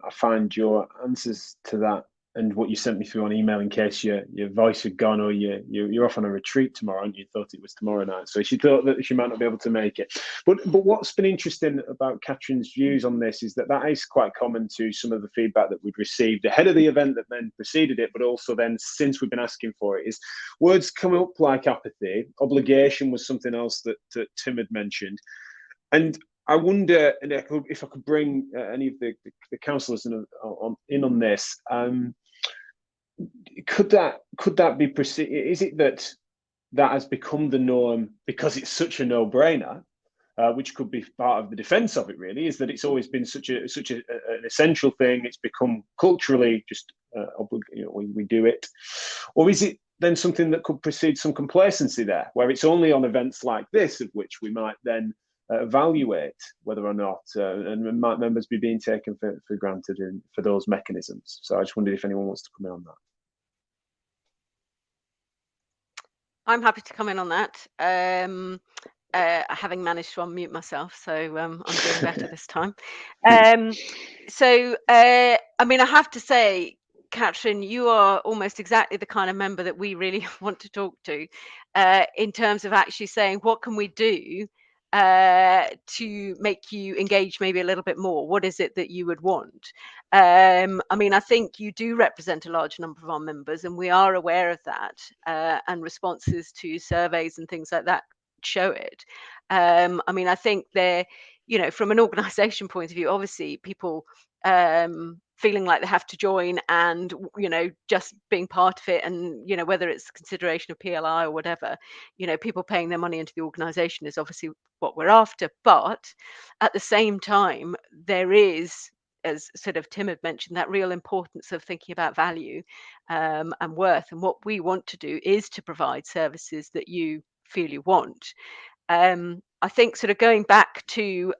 I find your answers to that and what you sent me through on email, in case your voice had gone or you're off on a retreat tomorrow and you thought it was tomorrow night, so she thought that she might not be able to make it. But what's been interesting about Catrin's views on this is that is quite common to some of the feedback that we'd received ahead of the event that then preceded it, but also then since we've been asking for it, is words come up like apathy. Obligation was something else that Tim had mentioned. And I wonder if I could bring any of the councillors in on this. Could that be perceived? Is it that has become the norm because it's such a no-brainer, which could be part of the defence of it? Really, is that it's always been such an essential thing. It's become culturally just we do it, or is it then something that could precede some complacency there, where it's only on events like this of which we might then evaluate whether or not and might members be being taken for granted for those mechanisms? So I just wondered if anyone wants to come in on that. I'm happy to come in on that. Having managed to unmute myself, so I'm doing better this time. I mean, I have to say, Catrin, you are almost exactly the kind of member that we really want to talk to in terms of actually saying, what can we do to make you engage maybe a little bit more? What is it that you would want? I mean, I think you do represent a large number of our members, and we are aware of that, and responses to surveys and things like that show it. I mean, I think they're, from an organisation point of view, obviously people feeling like they have to join and, just being part of it, and, whether it's consideration of PLI or whatever, people paying their money into the organisation is obviously what we're after. But at the same time, there is, as sort of Tim had mentioned, that real importance of thinking about value and worth. And what we want to do is to provide services that you feel you want. I think sort of going back to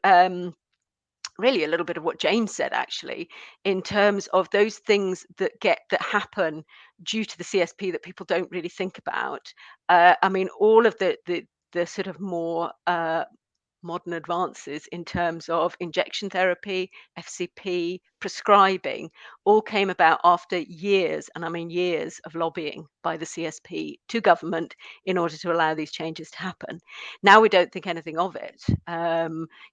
really a little bit of what James said, actually, in terms of those things that happen due to the CSP that people don't really think about. I mean, all of the sort of more modern advances in terms of injection therapy, FCP, prescribing, all came about after years, and I mean years, of lobbying by the CSP to government in order to allow these changes to happen. Now we don't think anything of it,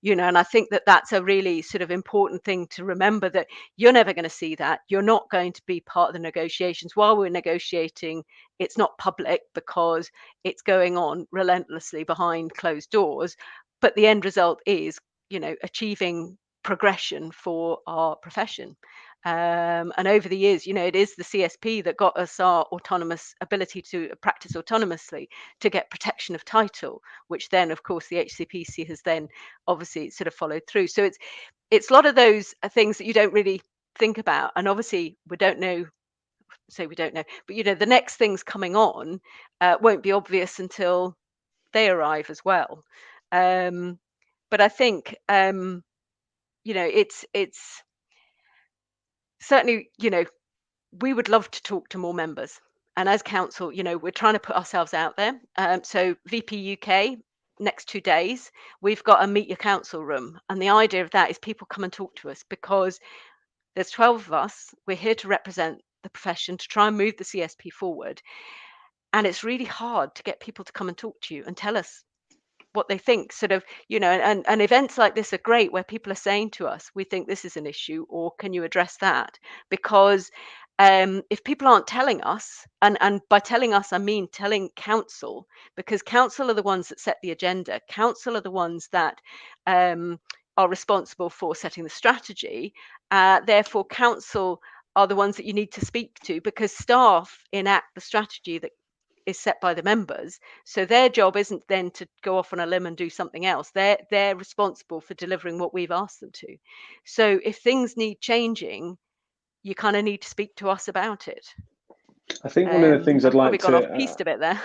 you know, and I think that that's a really sort of important thing to remember, that you're never going to see that. You're not going to be part of the negotiations. While we're negotiating, it's not public because it's going on relentlessly behind closed doors. But the end result is, you know, achieving progression for our profession. And over the years, you know, it is the CSP that got us our autonomous ability to practice autonomously, to get protection of title, which then, of course, the HCPC has then obviously sort of followed through. So it's a lot of those things that you don't really think about. And obviously, we don't know, but, you know, the next things coming on won't be obvious until they arrive as well. But I think, you know, it's certainly, you know, we would love to talk to more members. And as council, you know, we're trying to put ourselves out there. So VP UK, next 2 days, we've got a meet your council room. And the idea of that is people come and talk to us, because there's 12 of us. We're here to represent the profession, to try and move the CSP forward. And it's really hard to get people to come and talk to you and tell us what they think, sort of, you know, and events like this are great, where people are saying to us, we think this is an issue, or can you address that? Because if people aren't telling us, and by telling us, I mean telling council, because council are the ones that set the agenda. Council are the ones that are responsible for setting the strategy. Therefore, council are the ones that you need to speak to, because staff enact the strategy that is set by the members. So their job isn't then to go off on a limb and do something else. They're responsible for delivering what we've asked them to. So if things need changing, you kind of need to speak to us about it. I think one of the things I'd like to... Probably gone off piste a bit there.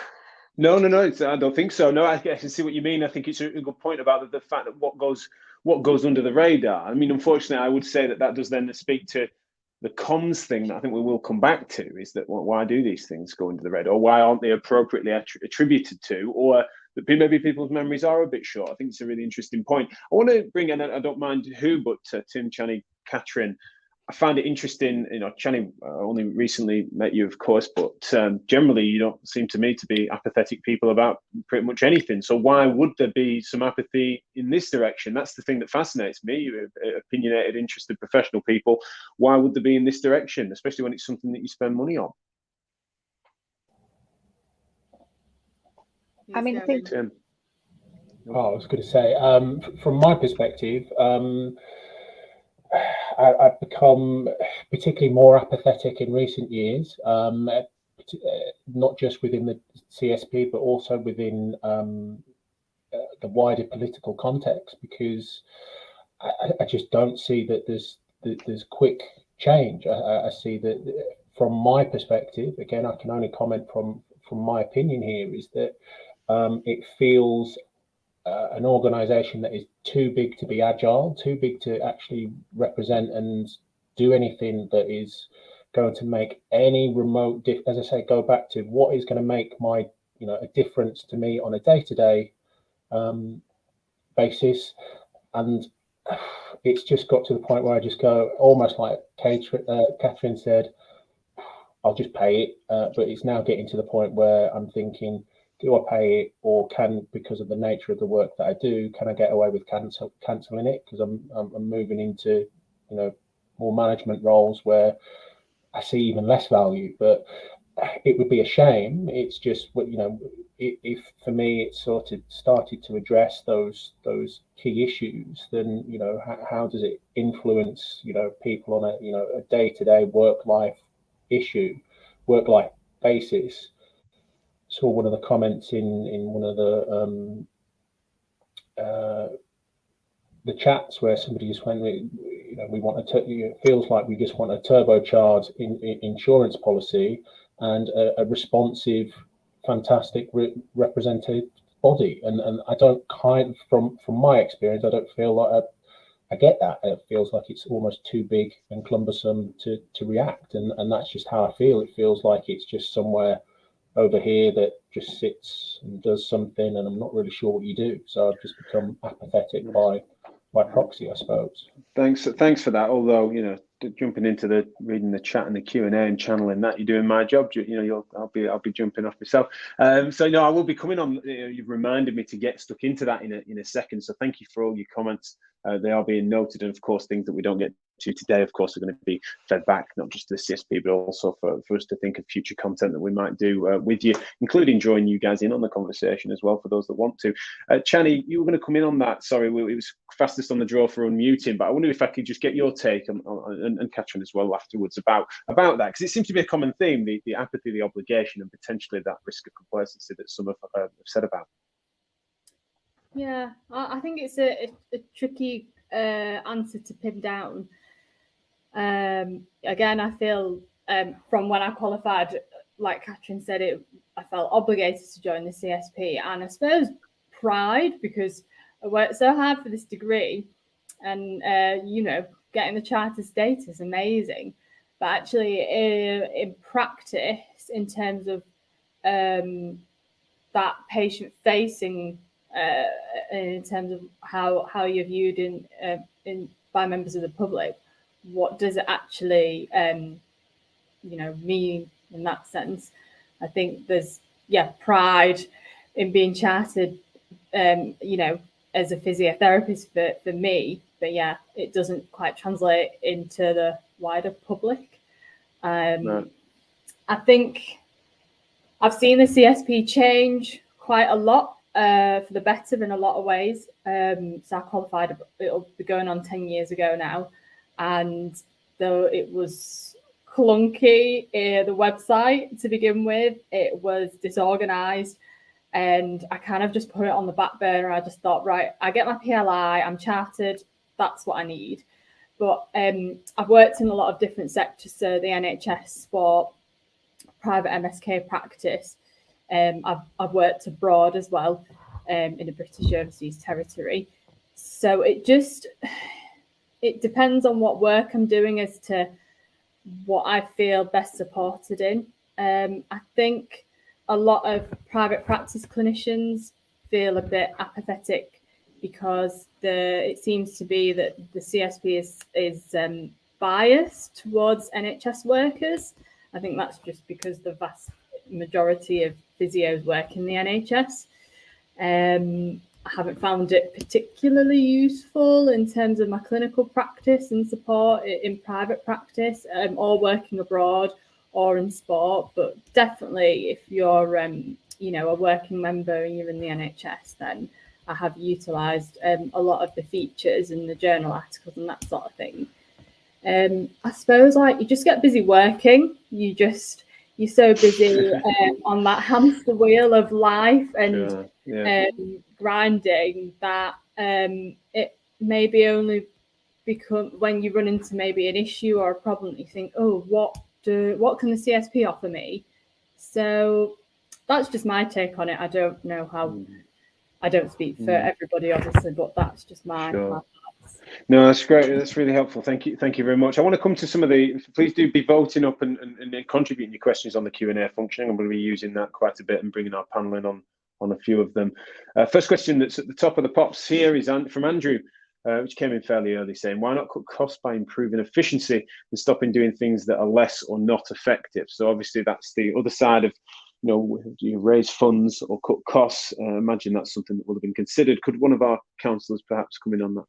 No, I don't think so. No, I can see what you mean. I think it's a good point about the fact that what goes under the radar. I mean, unfortunately, I would say that does then speak to the comms thing that I think we will come back to, is that why do these things go under the radar, or why aren't they appropriately attributed to, or that maybe people's memories are a bit short. I think it's a really interesting point. I want to bring in, I don't mind who, but Tim, Chani, Catrin, I find it interesting, you know, Chani, only recently met you, of course, but generally you don't seem to me to be apathetic people about pretty much anything. So why would there be some apathy in this direction? That's the thing that fascinates me. You're opinionated, interested, professional people. Why would there be in this direction, especially when it's something that you spend money on? I mean, I think... Tim. Oh, I was going to say, from my perspective, I've become particularly more apathetic in recent years, not just within the CSP, but also within the wider political context, because I just don't see that there's quick change. I see that from my perspective, again, I can only comment from my opinion here, is that it feels an organization that is too big to be agile, too big to actually represent and do anything that is going to make any remote as I say, go back to what is going to make my, you know, a difference to me on a day-to-day basis. And it's just got to the point where I just go, almost like Catrin said, I'll just pay it, but it's now getting to the point where I'm thinking, do I pay it, or because of the nature of the work that I do, can I get away with cancelling it? Because I'm moving into, you know, more management roles where I see even less value. But it would be a shame. It's just, you know, if for me it's sort of started to address those key issues, then, you know, how does it influence, you know, people on a, you know, a day-to-day work-life basis? Saw one of the comments in one of the chats where somebody just went, you know, we want it feels like we just want a turbocharged insurance policy and a responsive, fantastic representative body, and I don't from my experience, I don't feel like I get that. It feels like it's almost too big and cumbersome to react, and that's just how I feel. It feels like it's just somewhere over here that just sits and does something, and I'm not really sure what you do. So I've just become apathetic by proxy, I suppose. Thanks for that. Although, you know, jumping into reading the chat and the Q&A and channeling that, you're doing my job. You know, I'll be jumping off myself. So no, I will be coming on. You've reminded me to get stuck into that in a second. So thank you for all your comments. They are being noted, and of course, things that we don't get to today, of course, are going to be fed back, not just to the CSP, but also for us to think of future content that we might do with you, including drawing you guys in on the conversation as well, for those that want to. Chani, you were going to come in on that. Sorry, it was fastest on the draw for unmuting, but I wonder if I could just get your take and Catrin as well afterwards about that, because it seems to be a common theme, the apathy, the obligation, and potentially that risk of complacency that some have said about. Yeah, I think it's a tricky answer to pin down. Again, I feel from when I qualified, like Catrin said, I felt obligated to join the CSP, and I suppose pride, because I worked so hard for this degree, and you know, getting the charter status, amazing. But actually, in practice, in terms of that patient-facing, in terms of how you're viewed in by members of the public, what does it actually you know, mean in that sense? I think there's pride in being chartered, you know, as a physiotherapist for me, but yeah, it doesn't quite translate into the wider public. No. I think I've seen the CSP change quite a lot for the better in a lot of ways. So I qualified, it'll be going on 10 years ago now, and though it was clunky, the website to begin with, it was disorganized, and I kind of just put it on the back burner. I just thought, right, I get my PLI, I'm chartered, that's what I need. But I've worked in a lot of different sectors, so the NHS, sport, private MSK practice. I've worked abroad as well, in a British overseas territory. So it depends on what work I'm doing as to what I feel best supported in. I think a lot of private practice clinicians feel a bit apathetic because it seems to be that the CSP is biased towards NHS workers. I think that's just because the vast majority of physios work in the NHS. I haven't found it particularly useful in terms of my clinical practice and support in private practice, or working abroad or in sport. But definitely, if you're you know, a working member and you're in the NHS, then I have utilised a lot of the features in the journal articles and that sort of thing. I suppose, like, you just get busy working. You're so busy on that hamster wheel of life and grinding that it maybe only become when you run into maybe an issue or a problem that you think, oh, what can the CSP offer me? So that's just my take on it. I don't know how. I don't speak for everybody, obviously, but that's just my thoughts. No, that's great. That's really helpful. Thank you very much. I want to come to some of the. Please do be voting up and contributing your questions on the Q&A function. I'm going to be using that quite a bit and bringing our panel in on a few of them. First question that's at the top of the pops here is from Andrew, which came in fairly early, saying, why not cut costs by improving efficiency and stopping doing things that are less or not effective? So obviously that's the other side of, you know, do you raise funds or cut costs? I imagine that's something that would have been considered. Could one of our councillors perhaps come in on that?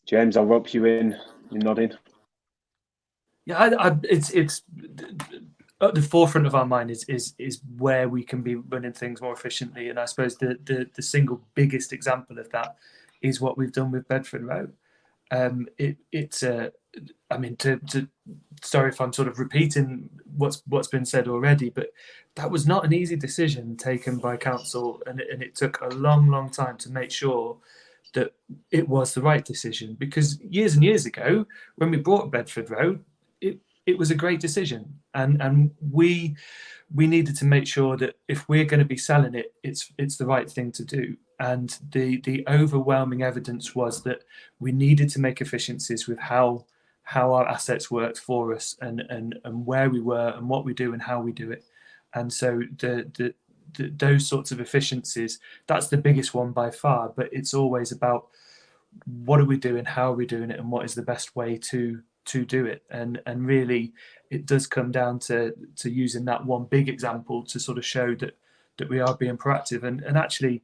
James, I'll rope you in. You're nodding. Yeah, it's at the forefront of our mind is where we can be running things more efficiently, and I suppose the single biggest example of that is what we've done with Bedford Row. I mean, sorry if I'm sort of repeating what's been said already, but that was not an easy decision taken by council, and it took a long time to make sure that it was the right decision, because years and years ago, when we bought Bedford Row, it was a great decision, and we needed to make sure that if we're going to be selling it, it's the right thing to do. And the overwhelming evidence was that we needed to make efficiencies with how our assets worked for us, and where we were and what we do and how we do it. And so those sorts of efficiencies, that's the biggest one by far, but it's always about what are we doing, how are we doing it, and what is the best way to do it. And really it does come down to using that one big example to sort of show that we are being proactive and actually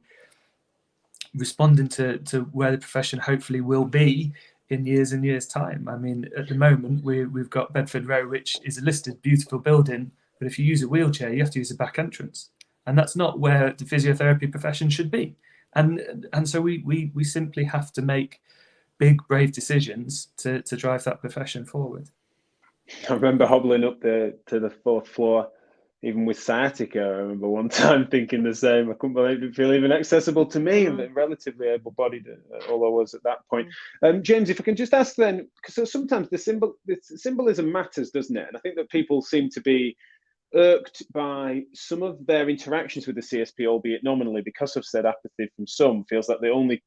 responding to where the profession hopefully will be in years and years time. I mean, at the moment we've got Bedford Row, which is a listed beautiful building, but if you use a wheelchair you have to use a back entrance, and that's not where the physiotherapy profession should be. And so we simply have to make big brave decisions to drive that profession forward. I remember hobbling up to the 4th floor, even with sciatica. I remember one time thinking the same. I couldn't believe it feel even accessible to me, and relatively able-bodied, although I was at that point. James, if I can just ask then, because sometimes the symbolism matters, doesn't it? And I think that people seem to be irked by some of their interactions with the CSP, albeit nominally, because of said apathy from some. Feels like the only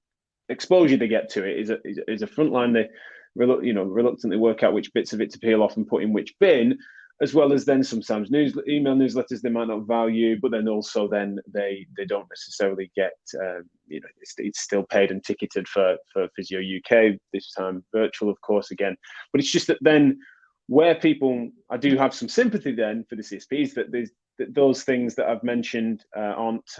exposure they get to it is a frontline. They reluctantly work out which bits of it to peel off and put in which bin, as well as then sometimes email newsletters they might not value, but then also then they don't necessarily get it's still paid and ticketed for Physio UK, this time virtual of course again. But it's just that then where people, I do have some sympathy then for the CSPs, that those things that I've mentioned aren't,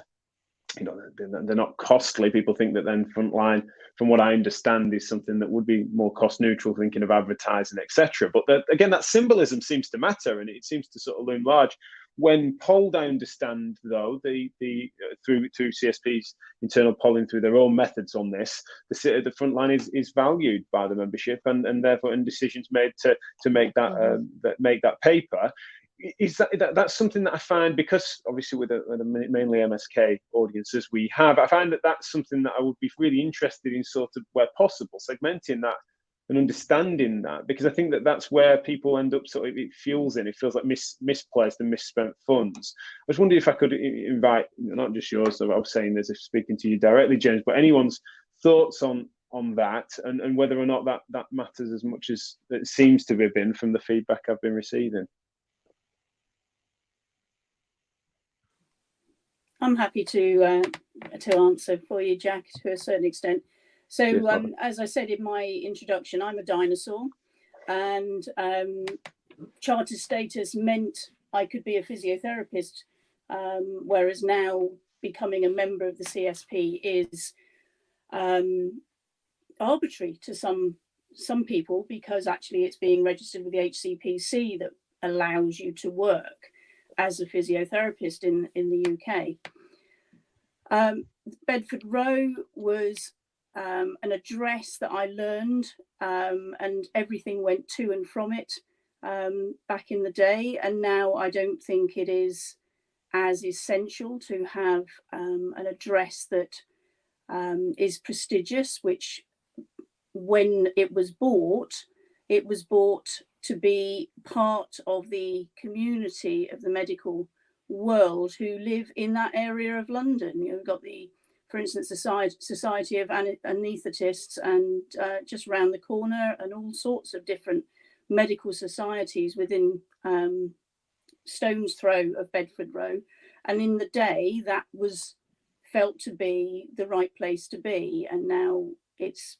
they're not costly. People think that then frontline, from what I understand, is something that would be more cost neutral, thinking of advertising, etc. But again, that symbolism seems to matter, and it seems to sort of loom large. When polled, I understand though, through CSP's internal polling, through their own methods on this, the frontline is valued by the membership, and therefore in decisions made to make that make that paper. Is that's something that I find, because obviously with a mainly MSK audiences we have, I find that that's something that I would be really interested in, sort of where possible, segmenting that and understanding that, because I think that that's where people end up sort of, it feels like misplaced and misspent funds. I was wondering if I could invite, not just yours, so I was saying as if speaking to you directly, James, but anyone's thoughts on that, and whether or not that matters as much as it seems to have been from the feedback I've been receiving. I'm happy to answer for you, Jack, to a certain extent. So as I said in my introduction, I'm a dinosaur, and charter status meant I could be a physiotherapist, whereas now becoming a member of the CSP is arbitrary to some people, because actually it's being registered with the HCPC that allows you to work as a physiotherapist in the UK. Bedford Row was an address that I learned, and everything went to and from it back in the day, and now I don't think it is as essential to have an address that is prestigious, which when it was bought to be part of the community of the medical world who live in that area of London. You've got for instance, the Society of Anaesthetists, and just round the corner, and all sorts of different medical societies within stone's throw of Bedford Row. And in the day, that was felt to be the right place to be, and now it's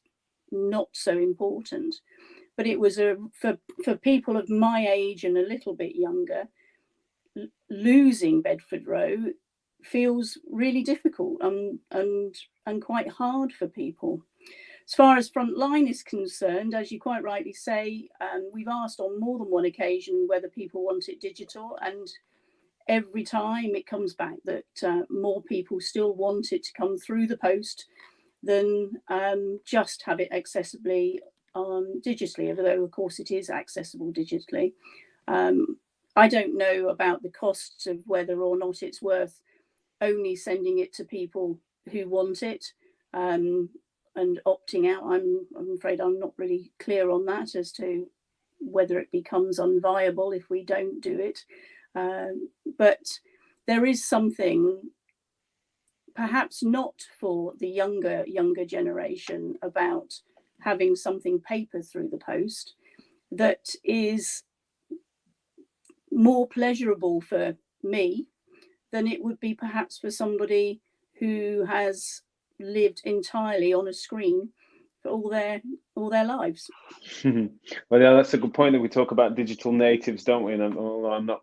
not so important. But it was for people of my age and a little bit younger, losing Bedford Row feels really difficult and quite hard for people. As far as frontline is concerned, as you quite rightly say, we've asked on more than one occasion whether people want it digital, and every time it comes back that more people still want it to come through the post than just have it accessibly digitally, although of course it is accessible digitally. I don't know about the costs of whether or not it's worth only sending it to people who want it and opting out. I'm afraid I'm not really clear on that as to whether it becomes unviable if we don't do it. But there is something, perhaps not for the younger generation, about having something paper through the post that is more pleasurable for me than it would be perhaps for somebody who has lived entirely on a screen for all their lives. Well, yeah, that's a good point that we talk about digital natives, don't we? And although I'm not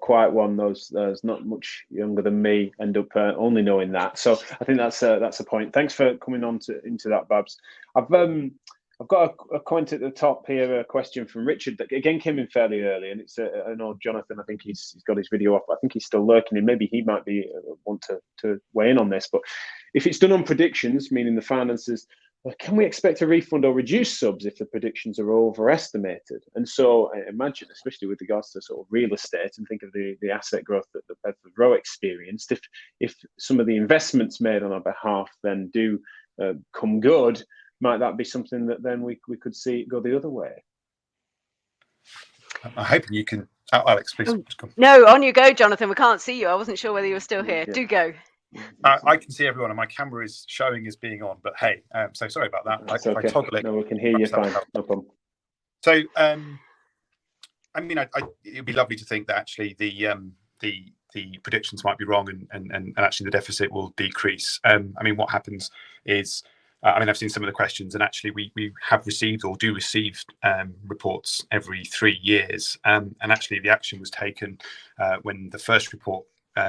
quite one, those not much younger than me end up only knowing that. So I think that's a point. Thanks for coming on into that, Babs. I've got a comment at the top here, a question from Richard that again came in fairly early, and it's I know Jonathan, I think he's got his video up. I think he's still lurking, and maybe he might be want to weigh in on this. But if it's done on predictions, meaning the finances, can we expect a refund or reduce subs if the predictions are overestimated? And so I imagine, especially with regards to sort of real estate, and think of the asset growth that the Bedford Row experienced, if some of the investments made on our behalf then do come good, might that be something that then we could see go the other way? I'm hoping you can. Alex, please. No, on you go, Jonathan. We can't see you. I wasn't sure whether you were still here. Yeah. Do go. I can see everyone, and my camera is showing as being on. But hey, so sorry about that. That's okay. I toggle it, no, we can hear you fine. No problem. So, I mean, it'd be lovely to think that actually the predictions might be wrong, and actually the deficit will decrease. I mean, what happens is. I've seen some of the questions, and actually we have received or do receive reports every 3 years. And actually the action was taken when the first report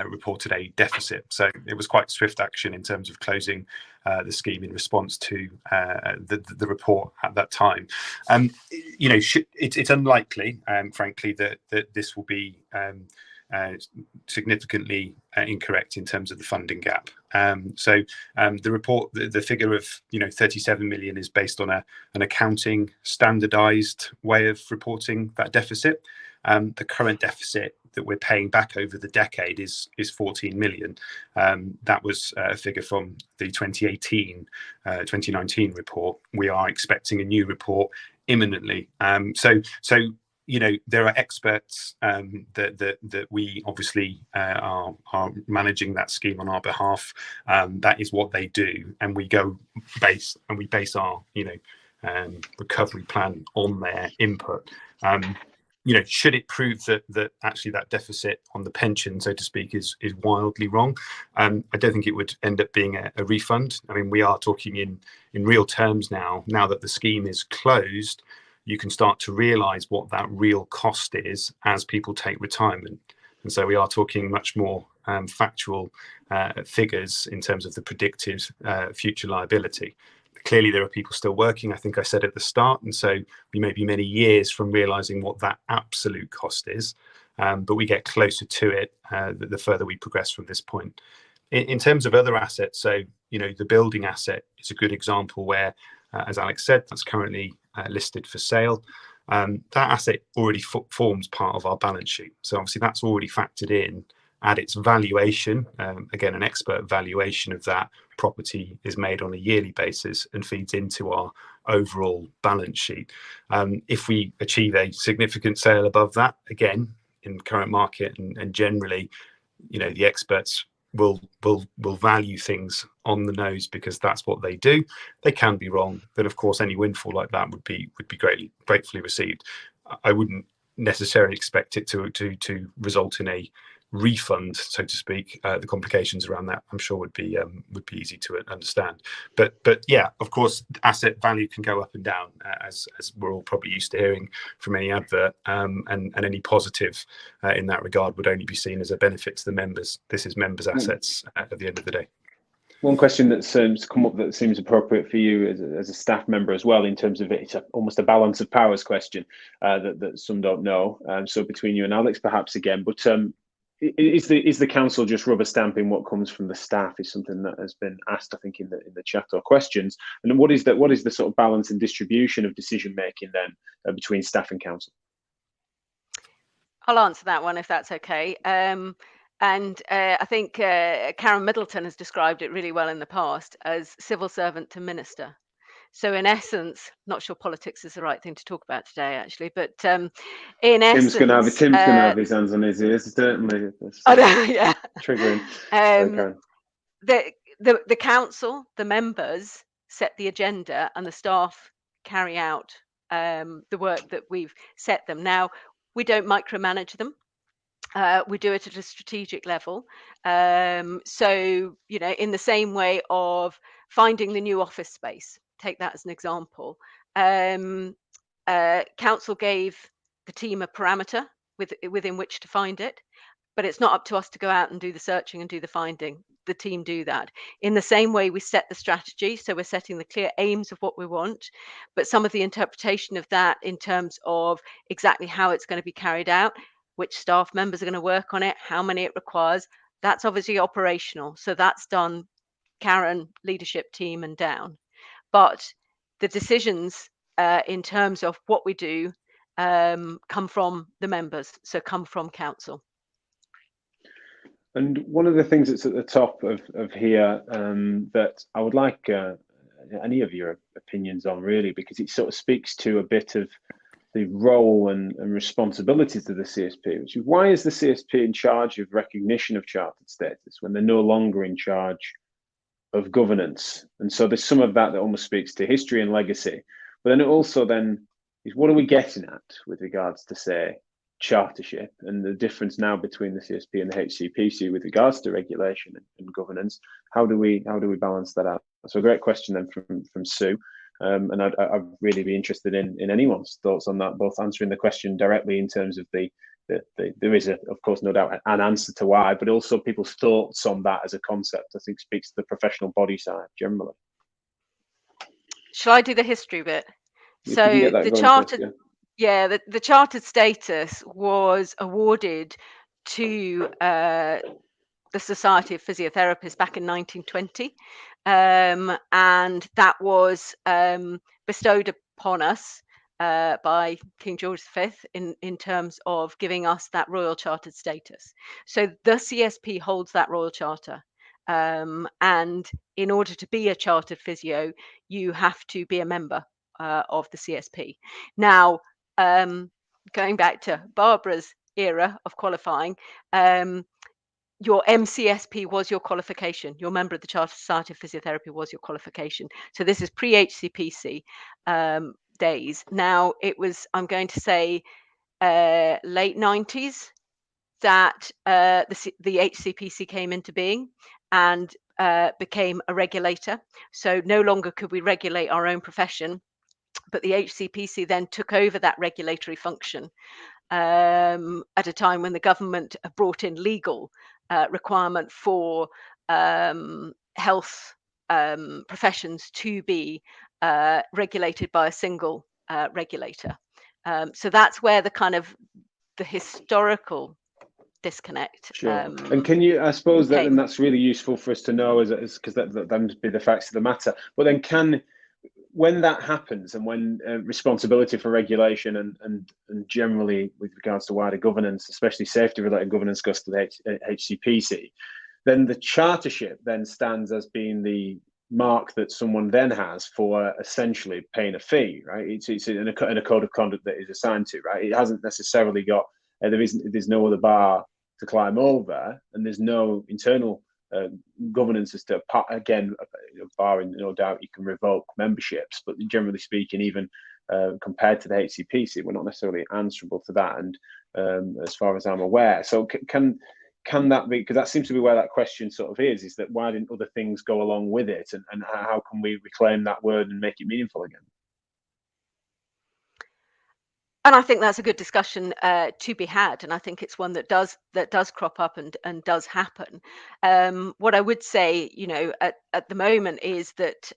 reported a deficit. So it was quite swift action in terms of closing the scheme in response to the report at that time. It's unlikely, frankly, that this will be significantly incorrect in terms of the funding gap. So the report, the figure of 37 million is based on an accounting standardized way of reporting that deficit. The current deficit that we're paying back over the decade is 14 million. That was a figure from the 2019 report. We are expecting a new report imminently. So there are experts that we obviously are managing that scheme on our behalf. That is what they do, and we base our recovery plan on their input. Should it prove that actually that deficit on the pension, so to speak, is wildly wrong, I don't think it would end up being a refund. I mean, we are talking in real terms now that the scheme is closed. You can start to realise what that real cost is as people take retirement. And so we are talking much more factual figures in terms of the predicted future liability. Clearly, there are people still working, I think I said at the start, and so we may be many years from realising what that absolute cost is, but we get closer to it the further we progress from this point. In terms of other assets, so the building asset is a good example where, as Alex said, that's currently listed for sale. That asset already forms part of our balance sheet. So obviously that's already factored in at its valuation. Again, an expert valuation of that property is made on a yearly basis and feeds into our overall balance sheet. If we achieve a significant sale above that, again, in the current market and generally, the experts will value things on the nose because that's what they do. They can be wrong, but of course any windfall like that would be gratefully received. I wouldn't necessarily expect it to result in a refund, so to speak. The complications around that, I'm sure, would be easy to understand. But yeah, of course, asset value can go up and down, as we're all probably used to hearing from any advert. And any positive in that regard would only be seen as a benefit to the members. This is members' assets at the end of the day. One question that's come up that seems appropriate for you as a staff member as well, in terms of it's almost a balance of powers question that some don't know. So between you and Alex, perhaps again, but is the council just rubber stamping what comes from the staff? Is something that has been asked, I think, in the chat or questions. And what is the sort of balance and distribution of decision making then between staff and council? I'll answer that one if that's okay. I think Karen Middleton has described it really well in the past as civil servant to minister. So in essence, not sure politics is the right thing to talk about today, actually, but in Tim's gonna have his hands on his ears, certainly. Yeah, triggering. The council, the members set the agenda, and the staff carry out the work that we've set them. Now, we don't micromanage them. We do it at a strategic level. So, in the same way of finding the new office space, take that as an example. Council gave the team a parameter within which to find it, but it's not up to us to go out and do the searching and do the finding. The team do that. In the same way, we set the strategy, so we're setting the clear aims of what we want, but some of the interpretation of that in terms of exactly how it's going to be carried out, which staff members are going to work on it, how many it requires, that's obviously operational. So that's done Karen, leadership team and down. But the decisions in terms of what we do come from the members, so come from council. And one of the things that's at the top of here that I would like any of your opinions on, really, because it sort of speaks to a bit of the role and responsibilities of the CSP, which is, why is the CSP in charge of recognition of chartered status when they're no longer in charge of governance? And so there's some of that almost speaks to history and legacy, but then it also then is, what are we getting at with regards to, say, chartership and the difference now between the CSP and the HCPC with regards to regulation and governance? How do we balance that out? So a great question then from Sue. And I'd really be interested in anyone's thoughts on that, both answering the question directly in terms of there is, of course, no doubt an answer to why, but also people's thoughts on that as a concept. I think speaks to the professional body side generally. Shall I do the history bit? If So you can get that the going chartered, first, the chartered status was awarded to the Society of Physiotherapists back in 1920, and that was bestowed upon us by King George V in terms of giving us that royal chartered status. So the CSP holds that royal charter, and in order to be a chartered physio, you have to be a member of the CSP. Now, going back to Barbara's era of qualifying, your MCSP was your qualification. Your member of the Chartered Society of Physiotherapy was your qualification. So this is pre-HCPC days. Now, it was, I'm going to say, late 90s that the HCPC came into being and became a regulator. So no longer could we regulate our own profession, but the HCPC then took over that regulatory function at a time when the government brought in legal requirement for health professions to be regulated by a single regulator. So that's where the kind of the historical disconnect. Sure. And can you, I suppose that, and that's really useful for us to know, is because that must be the facts of the matter. But then when that happens, and when responsibility for regulation and generally with regards to wider governance, especially safety related governance, goes to the HCPC, then the chartership then stands as being the mark that someone then has for essentially paying a fee, right? It's in a code of conduct that is assigned to, right? It hasn't necessarily got, there's no other bar to climb over, and there's no internal governance as to, again, barring no doubt you can revoke memberships, but generally speaking, even compared to the HCPC, we're not necessarily answerable to that. And as far as I'm aware, so can that be, because that seems to be where that question sort of is that why didn't other things go along with it, and how can we reclaim that word and make it meaningful again? And I think that's a good discussion to be had, and I think it's one that does crop up and does happen. What I would say, at the moment is that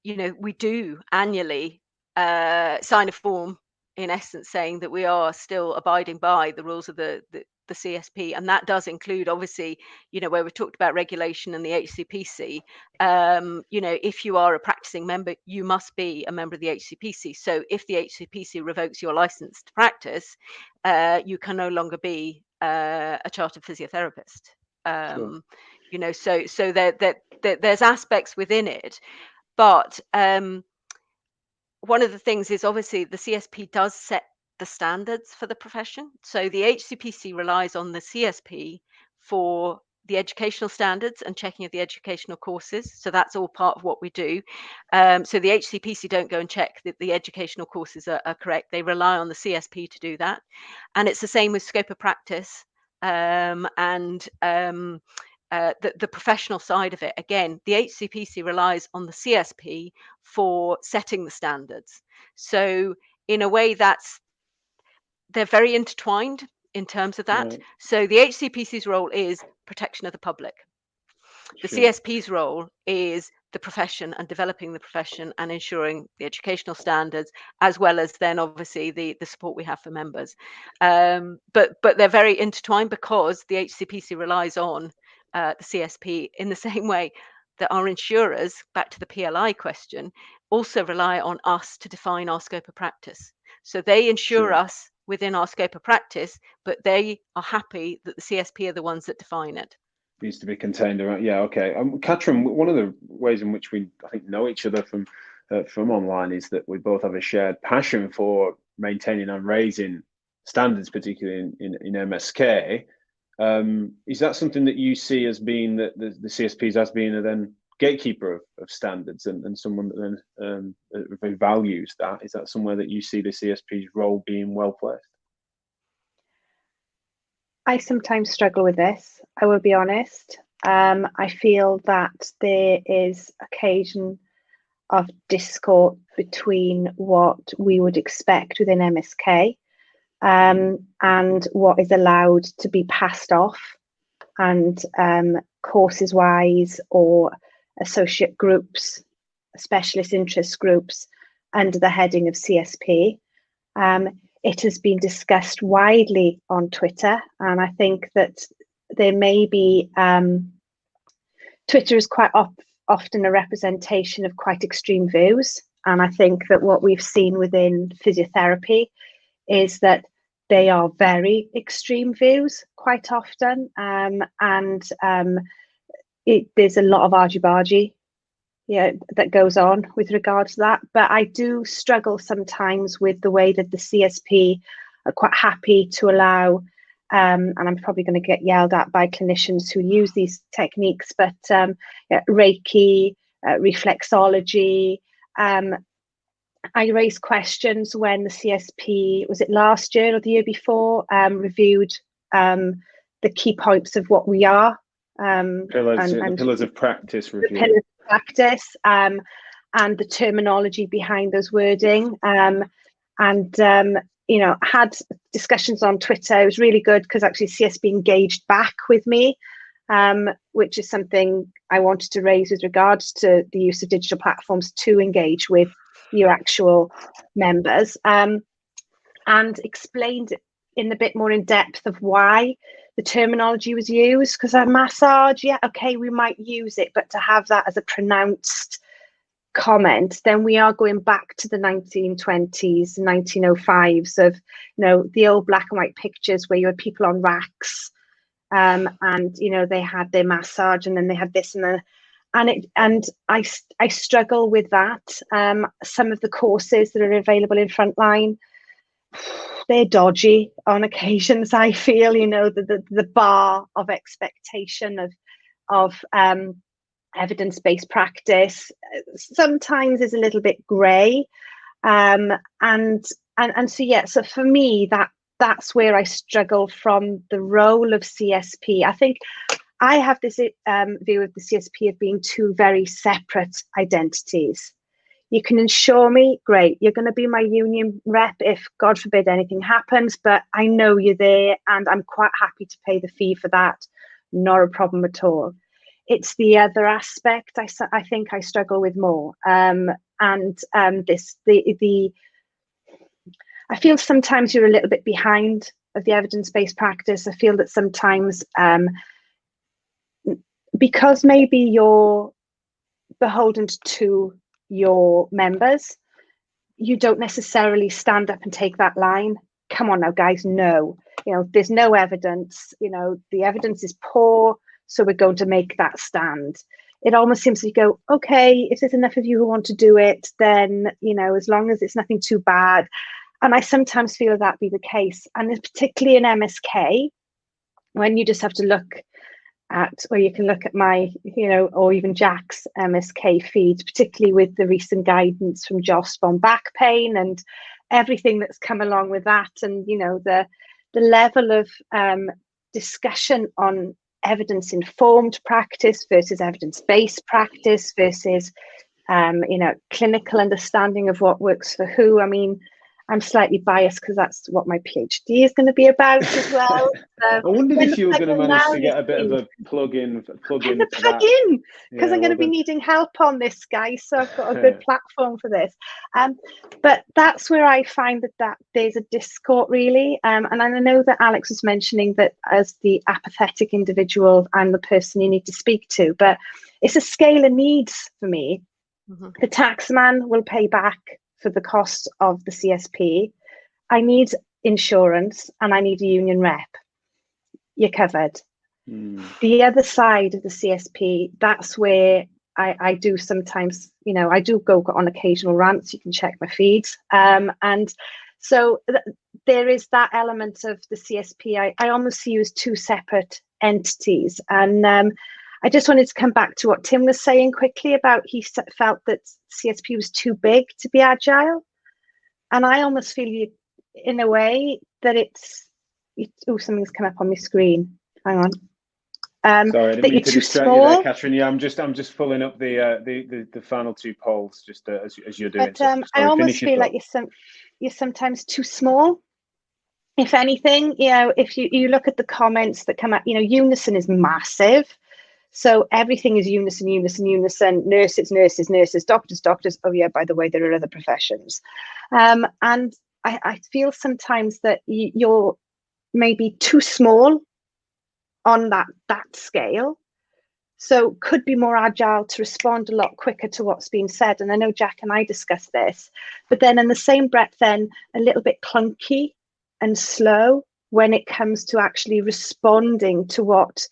we do annually sign a form, in essence, saying that we are still abiding by the rules of the CSP, and that does include, obviously, where we talked about regulation and the HCPC. If you are a practicing member, you must be a member of the HCPC. So if the HCPC revokes your license to practice, you can no longer be a chartered physiotherapist. Sure. So there's aspects within it, But one of the things is obviously the CSP does set the standards for the profession. So the HCPC relies on the CSP for the educational standards and checking of the educational courses. So that's all part of what we do. So the HCPC don't go and check that the educational courses are correct. They rely on the CSP to do that. And it's the same with scope of practice and the professional side of it. Again, the HCPC relies on the CSP for setting the standards. So in a way, they're very intertwined in terms of that. Right. So the HCPC's role is protection of the public. The Sure. CSP's role is the profession and developing the profession and ensuring the educational standards, as well as then obviously the support we have for members. But they're very intertwined because the HCPC relies on the CSP in the same way that our insurers, back to the PLI question, also rely on us to define our scope of practice. So they insure Sure. us within our scope of practice, but they are happy that the CSP are the ones that define it. Needs to be contained around. Yeah, okay. Catrin, one of the ways in which we, I think, know each other from online is that we both have a shared passion for maintaining and raising standards, particularly in MSK. Is that something that you see as being that the CSPs as being a then gatekeeper of standards and someone that then values that? Is that somewhere that you see the CSP's role being well placed? I sometimes struggle with this, I will be honest. I feel that there is occasion of discord between what we would expect within MSK and what is allowed to be passed off and courses wise or associate groups, specialist interest groups under the heading of CSP. It has been discussed widely on Twitter, and I think that there may be, Twitter is quite often a representation of quite extreme views, and I think that what we've seen within physiotherapy is that they are very extreme views quite often, there's a lot of argy-bargy that goes on with regards to that. But I do struggle sometimes with the way that the CSP are quite happy to allow, and I'm probably going to get yelled at by clinicians who use these techniques, but Reiki, reflexology. I raised questions when the CSP, was it last year or the year before, reviewed the key points of what we are. The pillars of practice review. The pillars of practice and the terminology behind those wording. Had discussions on Twitter. It was really good because actually CSP engaged back with me, which is something I wanted to raise with regards to the use of digital platforms to engage with your actual members, and explained in a bit more in depth of why the terminology was used. Because a massage, yeah, okay, we might use it, but to have that as a pronounced comment, then we are going back to the 1920s, 1905s of, the old black and white pictures where you had people on racks, and they had their massage, and then they had this and I struggle with that. Some of the courses that are available in Frontline, they're dodgy on occasions. I feel, the bar of expectation of evidence-based practice sometimes is a little bit grey, so for me that's where I struggle from the role of CSP. I think I have this view of the CSP of being two very separate identities. You can insure me, great. You're going to be my union rep if, God forbid, anything happens, but I know you're there and I'm quite happy to pay the fee for that. Not a problem at all. It's the other aspect I think I struggle with more. I feel sometimes you're a little bit behind of the evidence-based practice. I feel that sometimes because maybe you're beholden to your members, you don't necessarily stand up and take that line. Come on now, guys, no. There's no evidence. The evidence is poor, so we're going to make that stand. it almost seems to go, okay, if there's enough of you who want to do it, then, you know, as long as it's nothing too bad. And I sometimes feel that be the case. And particularly in MSK, when you just have to look at, or you can look at my, you know, or even Jack's MSK feeds, particularly with the recent guidance from JOSP on back pain and everything that's come along with that. And, you know, the level of discussion on evidence-informed practice versus evidence-based practice versus, you know, clinical understanding of what works for who. I mean, I'm slightly biased because that's what my PhD is going to be about as well. I wondered if you were going to manage to get a bit of a plug in because I'm going to be needing help on this, guys. So I've got a good platform for this. But that's where I find that there's a discord really. And I know that Alex was mentioning that as the apathetic individual, I'm the person you need to speak to. But it's a scale of needs for me. Mm-hmm. The taxman will pay back for the cost of the CSP. I need insurance and I need a union rep. You're covered. The other side of the CSP, that's where I do sometimes, you know, I do go on occasional rants. You can check my feeds. And so there is that element of the CSP. I almost see you as two separate entities. And I just wanted to come back to what Tim was saying quickly about he felt that CSP was too big to be agile. And I almost feel in a way that something's come up on my screen. Hang on. Sorry, I didn't mean to distract you there, Catrin. Yeah, I'm just pulling up the final two polls just as you're doing. But I almost feel like you're sometimes too small. If anything, you know, if you look at the comments that come out, you know, unison is massive. So everything is unison, nurses, doctors. Oh yeah, by the way, there are other professions. And I feel sometimes that you're maybe too small on that scale. So could be more agile to respond a lot quicker to what's being said. And I know Jack and I discussed this, but then in the same breath, then a little bit clunky and slow when it comes to actually responding to what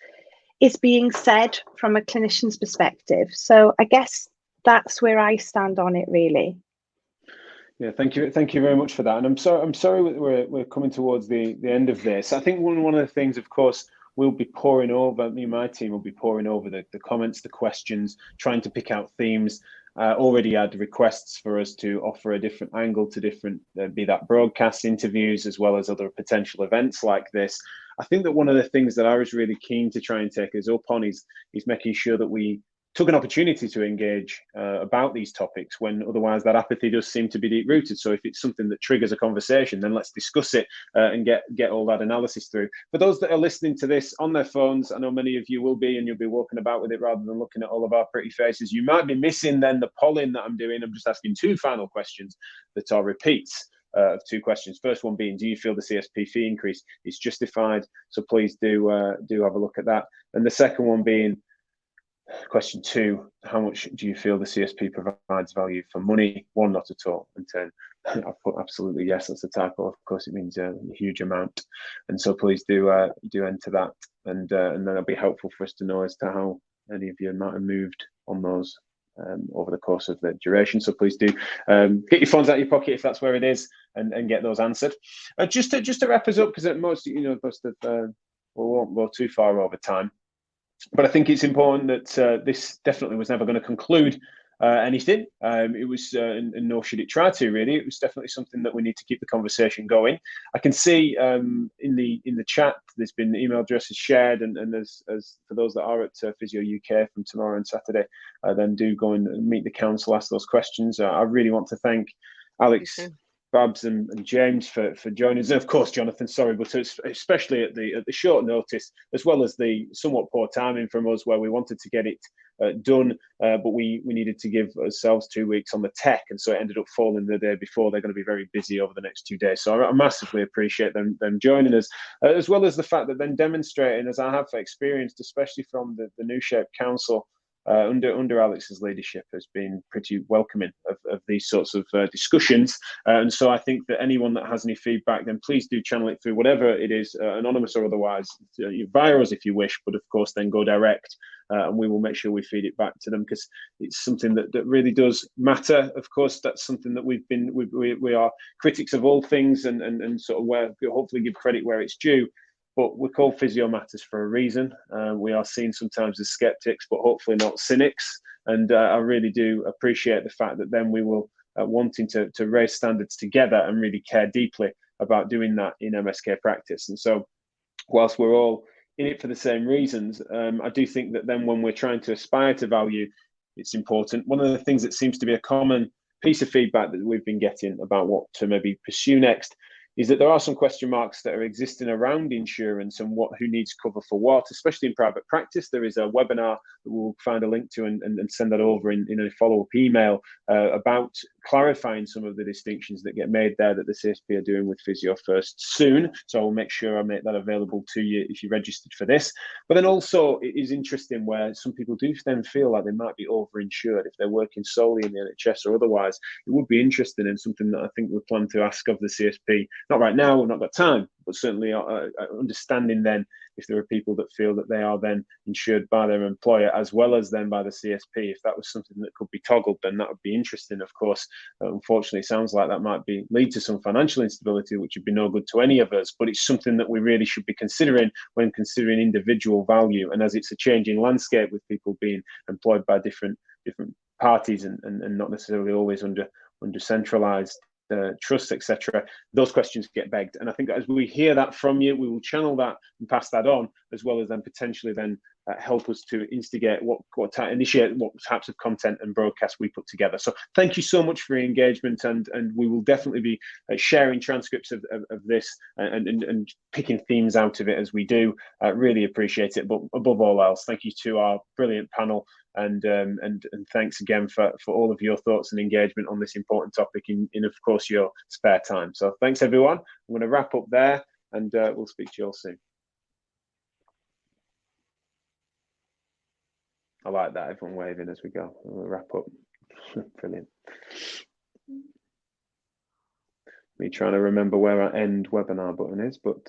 is being said from a clinician's perspective. So I guess that's where I stand on it, really. Yeah, thank you very much for that. And I'm sorry we're coming towards the end of this. I think one of the things, of course, we'll be poring over. Me and my team will be poring over the comments, the questions, trying to pick out themes. Already had requests for us to offer a different angle to different, be that broadcast interviews as well as other potential events like this. I think that one of the things that I was really keen to try and take us up on is making sure that we took an opportunity to engage about these topics when otherwise that apathy does seem to be deep rooted. So if it's something that triggers a conversation, then let's discuss it and get all that analysis through. For those that are listening to this on their phones, I know many of you will be, and you'll be walking about with it rather than looking at all of our pretty faces. You might be missing then the polling that I'm doing. I'm just asking two final questions that are repeats of two questions. First one being, do you feel the CSP fee increase is justified? So please do have a look at that. And the second one being, question two, how much do you feel the CSP provides value for money? One, not at all. And 10, I've put absolutely yes, that's a typo. Of course, it means a huge amount. And so please do enter that. And then it'll be helpful for us to know as to how any of you might have moved on those over the course of the duration. So please do get your phones out of your pocket if that's where it is and get those answered. Just to wrap us up, because at most, you know, most of we won't go too far over time. But I think it's important that this definitely was never going to conclude anything. It was, and nor should it try to really. It was definitely something that we need to keep the conversation going. I can see in the chat there's been email addresses shared, and as for those that are at Physio UK from tomorrow and Saturday, then do go and meet the council, ask those questions. I really want to thank Alex, Babs and James for joining us. And of course, Jonathan, sorry, but especially at the short notice, as well as the somewhat poor timing from us where we wanted to get it done, but we needed to give ourselves 2 weeks on the tech, and so it ended up falling the day before. They're going to be very busy over the next 2 days. So I massively appreciate them joining us, as well as the fact that then demonstrating, as I have experienced, especially from the New Shape Council, under Alex's leadership, has been pretty welcoming of these sorts of discussions. And so I think that anyone that has any feedback, then please do channel it through whatever it is, anonymous or otherwise, via us if you wish, but of course then go direct and we will make sure we feed it back to them, because it's something that really does matter. Of course, that's something that we are critics of all things, and sort of where hopefully give credit where it's due. But we're called Physio Matters for a reason. We are seen sometimes as skeptics, but hopefully not cynics. And I really do appreciate the fact that then we will wanting to raise standards together and really care deeply about doing that in MSK practice. And so whilst we're all in it for the same reasons, I do think that then when we're trying to aspire to value, it's important. One of the things that seems to be a common piece of feedback that we've been getting about what to maybe pursue next is that there are some question marks that are existing around insurance and who needs cover for what, especially in private practice. There is a webinar that we'll find a link to and send that over in a follow-up email about clarifying some of the distinctions that get made there that the CSP are doing with Physio First soon. So I'll make sure I make that available to you if you registered for this. But then also it is interesting where some people do then feel like they might be over-insured if they're working solely in the NHS or otherwise. It would be interesting and something that I think we plan to ask of the CSP. Not right now, we've not got time, but certainly understanding then if there are people that feel that they are then insured by their employer as well as then by the CSP. If that was something that could be toggled, then that would be interesting. Of course, unfortunately, it sounds like that might lead to some financial instability, which would be no good to any of us. But it's something that we really should be considering when considering individual value. And as it's a changing landscape with people being employed by different parties and not necessarily always under centralised trust, etc., those questions get begged. And I think as we hear that from you, we will channel that and pass that on, as well as then potentially then help us to instigate initiate what types of content and broadcasts we put together. So thank you so much for your engagement, and we will definitely be sharing transcripts of this and picking themes out of it as we do. Really appreciate it. But above all else, thank you to our brilliant panel. And thanks again for all of your thoughts and engagement on this important topic in of course your spare time. So thanks everyone. I'm going to wrap up there, and we'll speak to you all soon. I like that, everyone waving as we go. We'll wrap up. Brilliant. Me trying to remember where our end webinar button is, but